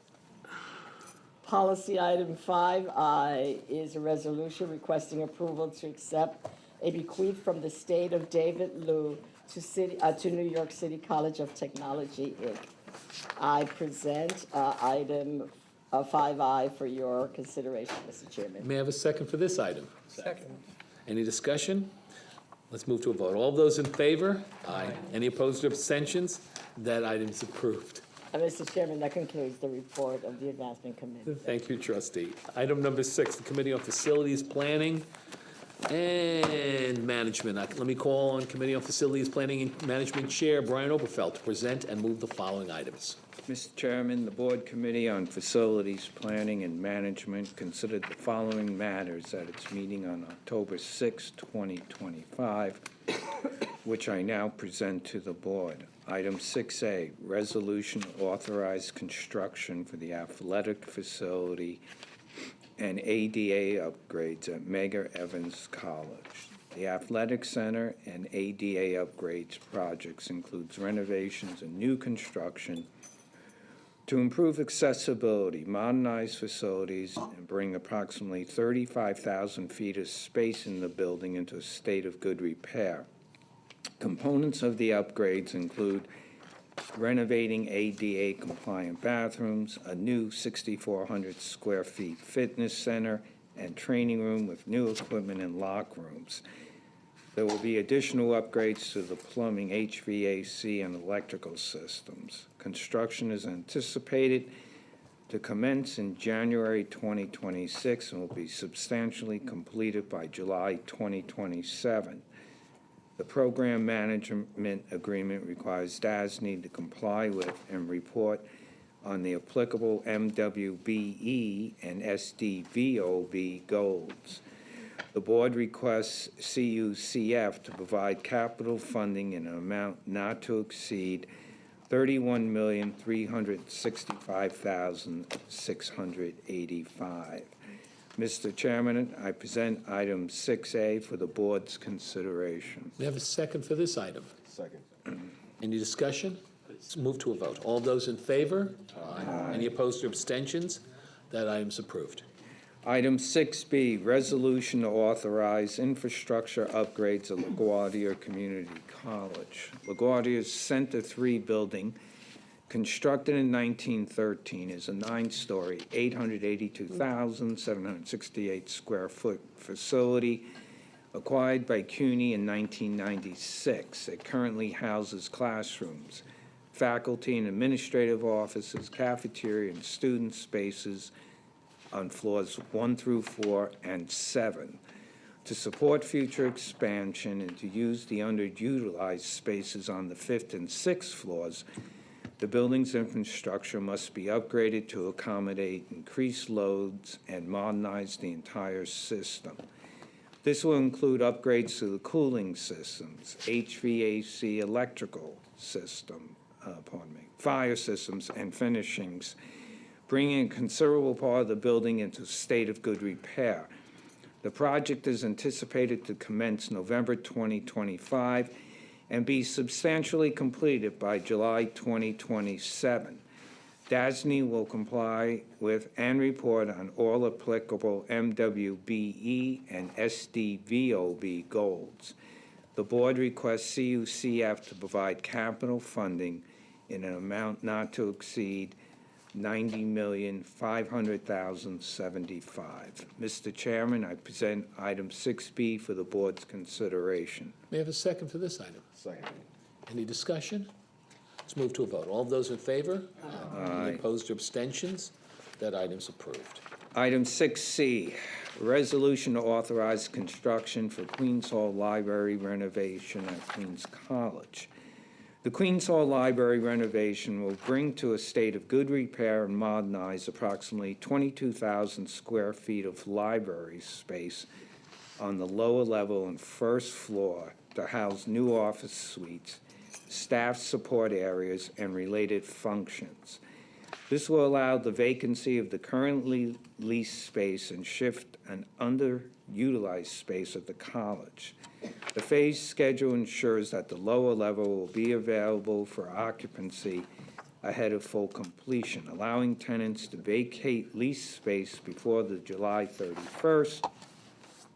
Policy item 5I is a resolution requesting approval to accept a bequeath from the state of David Liu to New York City College of Technology, Inc. I present item 5I for your consideration, Mr. Chairman. May I have a second for this item? Second. Any discussion? Let's move to a vote. All those in favor? Aye. Any opposed or abstentions? That item's approved. Mr. Chairman, that concludes the report of the Advancement Committee. Thank you, trustee. Item number 6, the Committee on Facilities Planning and Management. Let me call on Committee on Facilities Planning and Management Chair Brian Oberfeld to present and move the following items. Mr. Chairman, the Board Committee on Facilities Planning and Management considered the following matters at its meeting on October 6, 2025, which I now present to the Board. Item 6A, resolution to authorize construction for the athletic facility and ADA upgrades at Medgar Evers College. The Athletic Center and ADA upgrades projects includes renovations and new construction to improve accessibility, modernize facilities, and bring approximately 35,000 feet of space in the building into a state of good repair. Components of the upgrades include renovating ADA-compliant bathrooms, a new 6,400 square feet fitness center, and training room with new equipment and locker rooms. There will be additional upgrades to the plumbing, HVAC, and electrical systems. Construction is anticipated to commence in January 2026 and will be substantially completed by July 2027. The program management agreement requires DASNY to comply with and report on the applicable MWBE and SDVOB goals. The Board requests CUCF to provide capital funding in an amount not to exceed $31,365,685. Mr. Chairman, I present item 6A for the Board's consideration. We have a second for this item. Second. Any discussion? Let's move to a vote. All those in favor? Aye. Any opposed or abstentions? That item's approved. Item 6B, resolution to authorize infrastructure upgrades at LaGuardia Community College. LaGuardia's Center 3 building, constructed in 1913, is a 9-story, 882,768 square foot facility acquired by CUNY in 1996. It currently houses classrooms, faculty and administrative offices, cafeteria, and student spaces on floors 1 through 4 and 7. To support future expansion and to use the underutilized spaces on the 5th and 6th floors, the building's infrastructure must be upgraded to accommodate increased loads and modernize the entire system. This will include upgrades to the cooling systems, HVAC electrical system, fire systems, and finishings, bringing a considerable part of the building into a state of good repair. The project is anticipated to commence November 2025 and be substantially completed by July 2027. DASNY will comply with and report on all applicable MWBE and SDVOB goals. The Board requests CUCF to provide capital funding in an amount not to exceed $90,500,075. Mr. Chairman, I present item 6B for the Board's consideration. May I have a second for this item? Second. Any discussion? Let's move to a vote. All those in favor? Aye. Any opposed or abstentions? That item's approved. Item 6C, resolution to authorize construction for Queens Hall Library renovation at Queens College. The Queens Hall Library renovation will bring to a state of good repair and modernize approximately 22,000 square feet of library space on the lower level and first floor to house new office suites, staff support areas, and related functions. This will allow the vacancy of the currently leased space and shift an underutilized space at the college. The phase schedule ensures that the lower level will be available for occupancy ahead of full completion, allowing tenants to vacate leased space before the July 31st,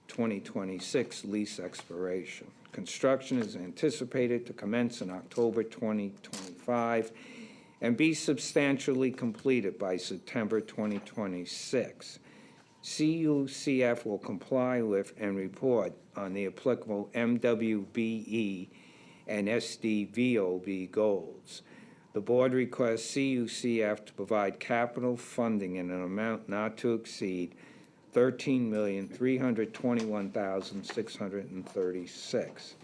2026 lease expiration. Construction is anticipated to commence in October 2025 and be substantially completed by September 2026. CUCF will comply with and report on the applicable MWBE and SDVOB goals. The Board requests CUCF to provide capital funding in an amount not to exceed $13,321,636.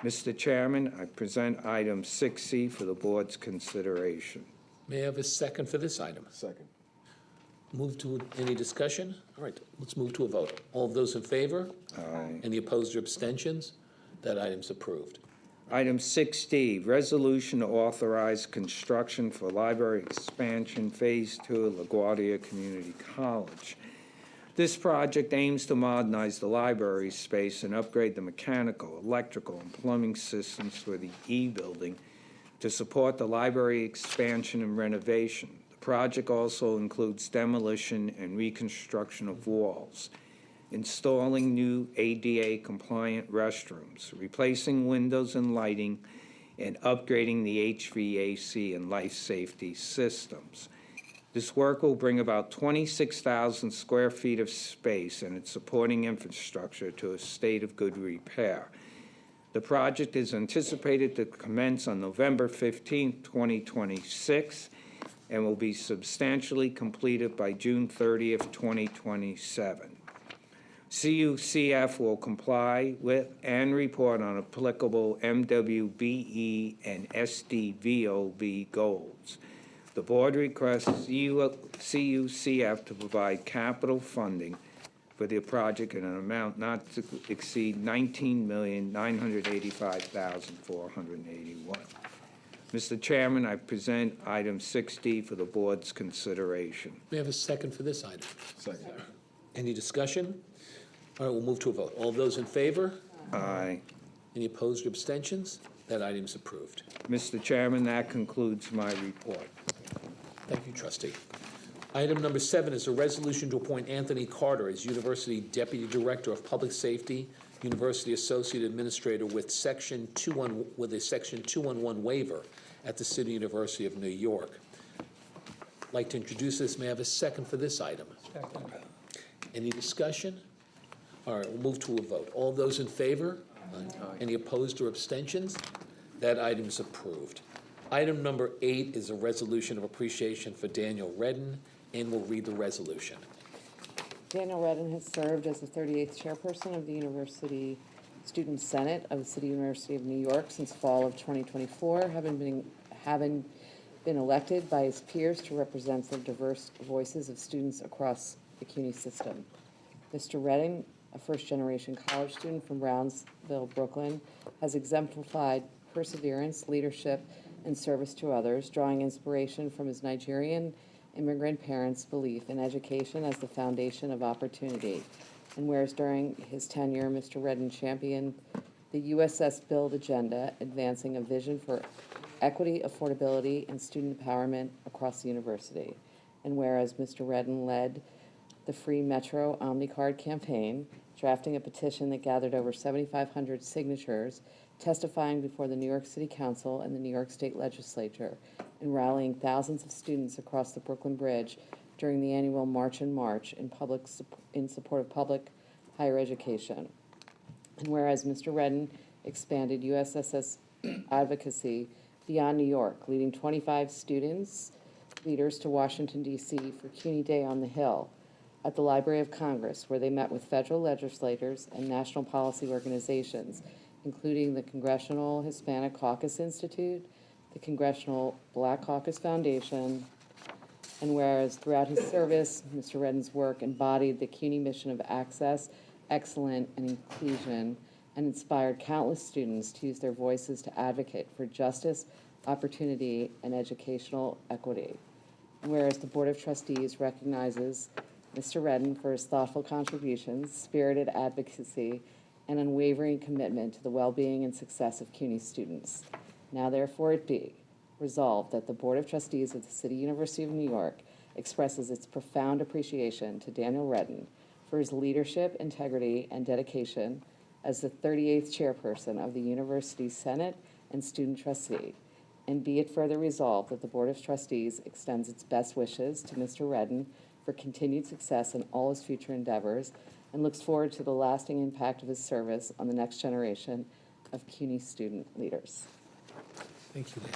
Mr. Chairman, I present item 6C for the Board's consideration. May I have a second for this item? Second. Move to, any discussion? All right, let's move to a vote. All of those in favor? Aye. Any opposed or abstentions? That item's approved. Item 6D, resolution to authorize construction for library expansion Phase 2 at LaGuardia Community College. This project aims to modernize the library space and upgrade the mechanical, electrical, and plumbing systems for the E building to support the library expansion and renovation. The project also includes demolition and reconstruction of walls, installing new ADA-compliant restrooms, replacing windows and lighting, and upgrading the HVAC and life safety systems. This work will bring about 26,000 square feet of space and its supporting infrastructure to a state of good repair. The project is anticipated to commence on November 15, 2026, and will be substantially completed by June 30th, 2027. CUCF will comply with and report on applicable MWBE and SDVOB goals. The board requests CUCF to provide capital funding for the project in an amount not to exceed $19,985,481. Mr. Chairman, I present item 6D for the board's consideration. May I have a second for this item? Second. Any discussion? All right, we'll move to a vote. All those in favor? Aye. Any opposed or abstentions? That item's approved. Mr. Chairman, that concludes my report. Thank you, trustee. Item number 7 is a resolution to appoint Anthony Carter as University Deputy Director of Public Safety, University Associate Administrator with a Section 211 waiver at the City University of New York. I'd like to introduce this. May I have a second for this item? Second. Any discussion? All right, we'll move to a vote. All those in favor? Any opposed or abstentions? That item is approved. Item number 8 is a resolution of appreciation for Daniel Redden, and we'll read the resolution. Daniel Redden has served as the 38th chairperson of the University Student Senate of the City University of New York since fall of 2024, having been elected by his peers to represent the diverse voices of students across the CUNY system. Mr. Redden, a first-generation college student from Brownsville, Brooklyn, has exemplified perseverance, leadership, and service to others, drawing inspiration from his Nigerian immigrant parents' belief in education as the foundation of opportunity. And whereas during his tenure, Mr. Redden championed the USS Build agenda, advancing a vision for equity, affordability, and student empowerment across the university. And whereas Mr. Redden led the Free Metro OmniCard campaign, drafting a petition that gathered over 7,500 signatures, testifying before the New York City Council and the New York State Legislature, and rallying thousands of students across the Brooklyn Bridge during the annual March in March in support of public higher education. And whereas Mr. Redden expanded USSS advocacy beyond New York, leading 25 students, leaders to Washington, D.C. for CUNY Day on the Hill at the Library of Congress, where they met with federal legislators and national policy organizations, including the Congressional Hispanic Caucus Institute, the Congressional Black Caucus Foundation, and whereas throughout his service, Mr. Redden's work embodied the CUNY mission of access, excellence, and inclusion, and inspired countless students to use their voices to advocate for justice, opportunity, and educational equity. And whereas the Board of Trustees recognizes Mr. Redden for his thoughtful contributions, spirited advocacy, and unwavering commitment to the well-being and success of CUNY students. Now therefore it be resolved that the Board of Trustees of the City University of New York expresses its profound appreciation to Daniel Redden for his leadership, integrity, and dedication as the 38th chairperson of the University Senate and student trustee. And be it further resolved that the Board of Trustees extends its best wishes to Mr. Redden for continued success in all his future endeavors, and looks forward to the lasting impact of his service on the next generation of CUNY student leaders. Thank you, Dan.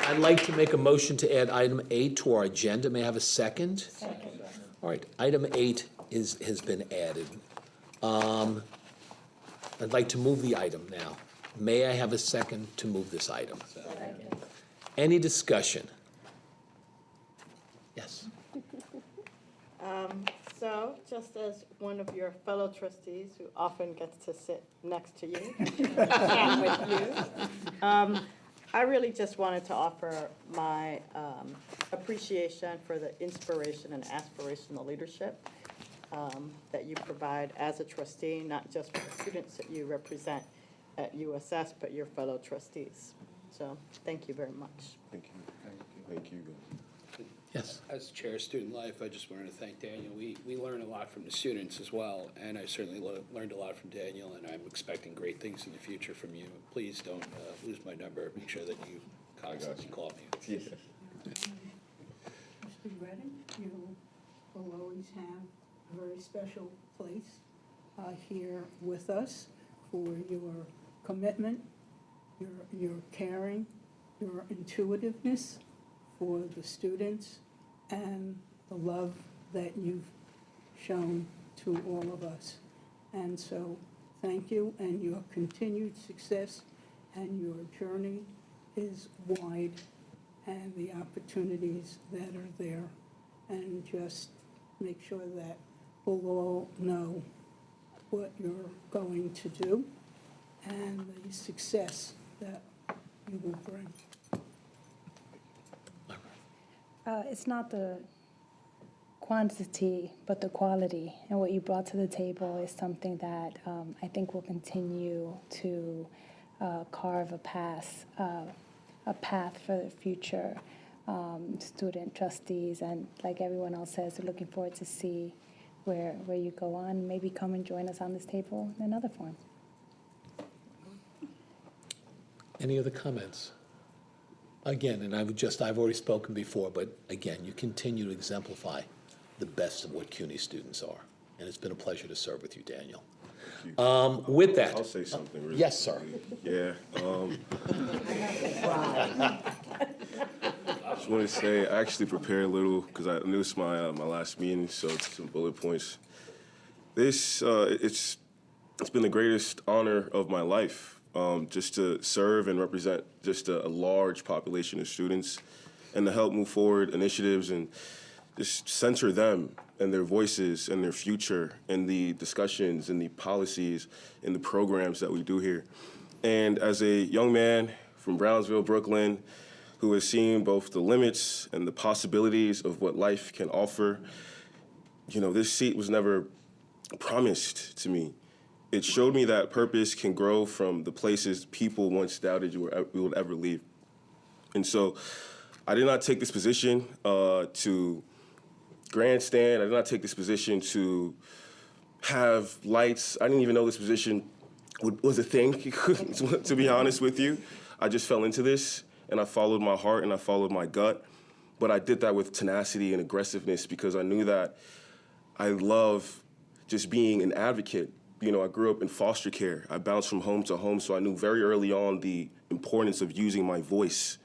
I'd like to make a motion to add item 8 to our agenda. May I have a second? Second. All right, item 8 has been added. I'd like to move the item now. May I have a second to move this item? Any discussion? Yes. So, just as one of your fellow trustees who often gets to sit next to you and with you, I really just wanted to offer my appreciation for the inspiration and aspirational leadership that you provide as a trustee, not just for the students that you represent at USS, but your fellow trustees. So, thank you very much. Thank you. Thank you. Yes. As Chair of Student Life, I just wanted to thank Daniel. We learn a lot from the students as well, and I certainly learned a lot from Daniel, and I'm expecting great things in the future from you. Please don't lose my number. Make sure that you constantly call me. Mr. Redden, you will always have a very special place here with us for your commitment, your caring, your intuitiveness for the students, and the love that you've shown to all of us. And so, thank you, and your continued success and your journey is wide, and the opportunities that are there. And just make sure that we'll all know what you're going to do and the success that you will bring. It's not the quantity, but the quality. And what you brought to the table is something that I think will continue to carve a path for the future student trustees. And like everyone else says, we're looking forward to see where you go on. Maybe come and join us on this table in another form. Any other comments? Again, and I've already spoken before, but again, you continue to exemplify the best of what CUNY students are. And it's been a pleasure to serve with you, Daniel. With that. I'll say something really Yes, sir. Yeah. Just want to say, I actually prepared a little because I knew it's my last meeting, so some bullet points. This, it's been the greatest honor of my life. Just to serve and represent just a large population of students and to help move forward initiatives and just center them and their voices and their future in the discussions and the policies and the programs that we do here. And as a young man from Brownsville, Brooklyn, who has seen both the limits and the possibilities of what life can offer, you know, this seat was never promised to me. It showed me that purpose can grow from the places people once doubted you would ever leave. And so I did not take this position to grandstand. I did not take this position to have lights. I didn't even know this position was a thing, to be honest with you. I just fell into this, and I followed my heart, and I followed my gut. But I did that with tenacity and aggressiveness because I knew that I love just being an advocate. You know, I grew up in foster care. I bounced from home to home, so I knew very early on the importance of using my voice.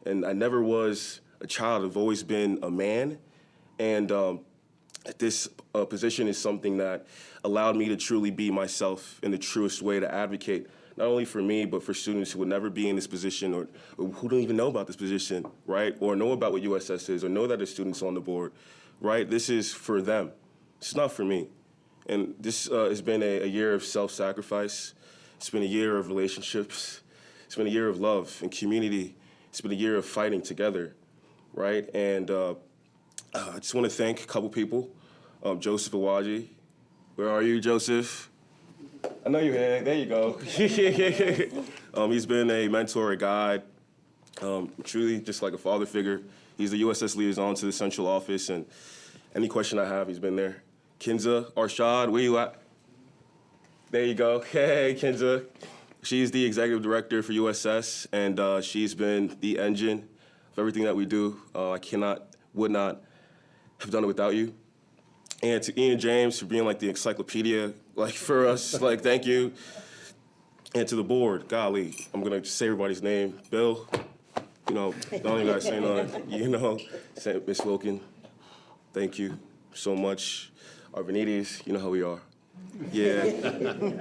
And I never was a child. I've always been a man. And this position is something that allowed me to truly be myself in the truest way to advocate, not only for me, but for students who would never be in this position or who don't even know about this position, right? Or know about what USS is or know that there's students on the board, right? This is for them. It's not for me. And this has been a year of self-sacrifice. It's been a year of relationships. It's been a year of love and community. It's been a year of fighting together, right? And I just want to thank a couple people. Joseph Awaji. Where are you, Joseph? I know you're here. There you go. He's been a mentor, a guide, truly just like a father figure. He's the USS liaison to the central office, and any question I have, he's been there. Kinza Arshad, where you at? There you go. Hey, Kinza. She's the executive director for USS, and she's been the engine of everything that we do. I would not have done it without you. And to Ian James for being like the encyclopedia, like for us, like thank you. And to the board, golly, I'm gonna say everybody's name. Bill, you know, don't even gotta say nothing. You know, Miss Wilkin, thank you so much. Arvanides, you know how we are. Yeah.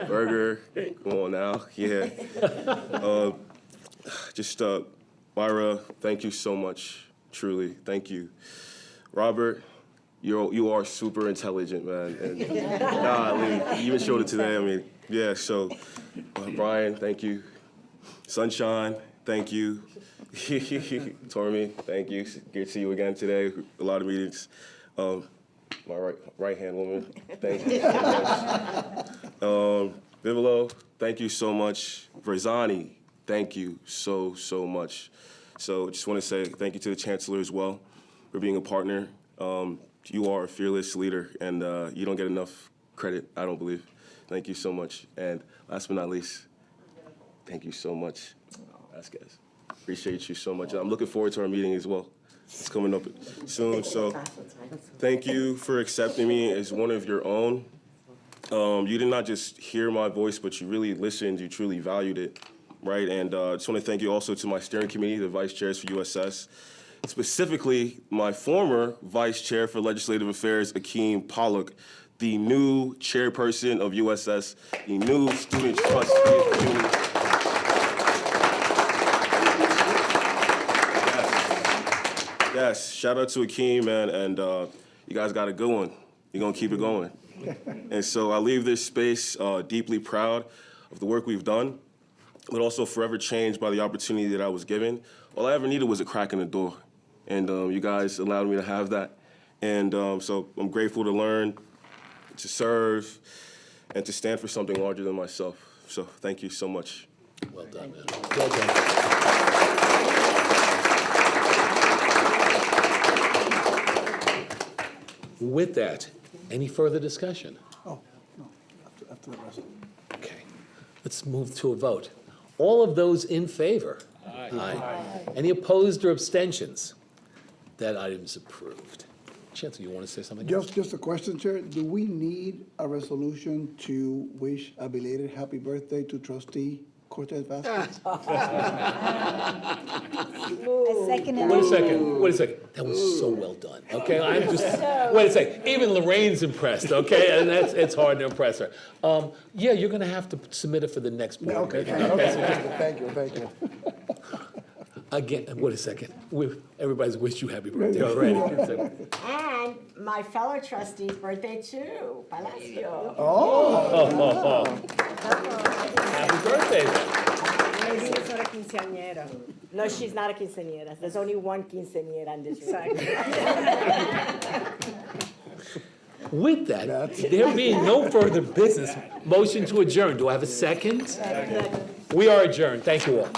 Burger, come on now, yeah. Myra, thank you so much, truly, thank you. Robert, you are super intelligent, man. And, you even showed it today, I mean, yeah, so, Brian, thank you. Sunshine, thank you. Tormy, thank you. Good to see you again today. A lot of meetings. My right-hand woman, thank you so much. Vivolo, thank you so much. Verzani, thank you so much. So just want to say thank you to the Chancellor as well for being a partner. You are a fearless leader, and you don't get enough credit, I don't believe. Thank you so much. And last but not least, thank you so much, Vasquez. Appreciate you so much. I'm looking forward to our meeting as well. It's coming up soon, so thank you for accepting me as one of your own. You did not just hear my voice, but you really listened, you truly valued it, right? And I just want to thank you also to my steering committee, the vice chairs for USS, specifically my former vice chair for legislative affairs, Akeem Pollock, the new chairperson of USS, the new student trustee of CUNY. Yes, shout out to Akeem, man, and you guys got a good one. You're gonna keep it going. And so I leave this space deeply proud of the work we've done, but also forever changed by the opportunity that I was given. All I ever needed was a crack in the door, and you guys allowed me to have that. And so I'm grateful to learn, to serve, and to stand for something larger than myself. So thank you so much. Well done, man. Well done. With that, any further discussion? Oh, no, after the rest. Okay, let's move to a vote. All of those in favor? Aye. Any opposed or abstentions? That item is approved. Chancellor, you want to say something? Just a question, Chair. Do we need a resolution to wish a belated happy birthday to trustee Cortez Vasquez? Wait a second. That was so well done, okay? I'm just, wait a second. Even Lorraine's impressed, okay? And it's hard to impress her. Yeah, you're gonna have to submit it for the next board. Okay, thank you. Again, wait a second. Everybody's wished you happy birthday already. And my fellow trustee's birthday too, Palacio. Happy birthday. Maybe it's not a quinceañera. No, she's not a quinceañera. There's only one quinceañera in this room. With that, there being no further business, motion to adjourn. Do I have a second? We are adjourned. Thank you all.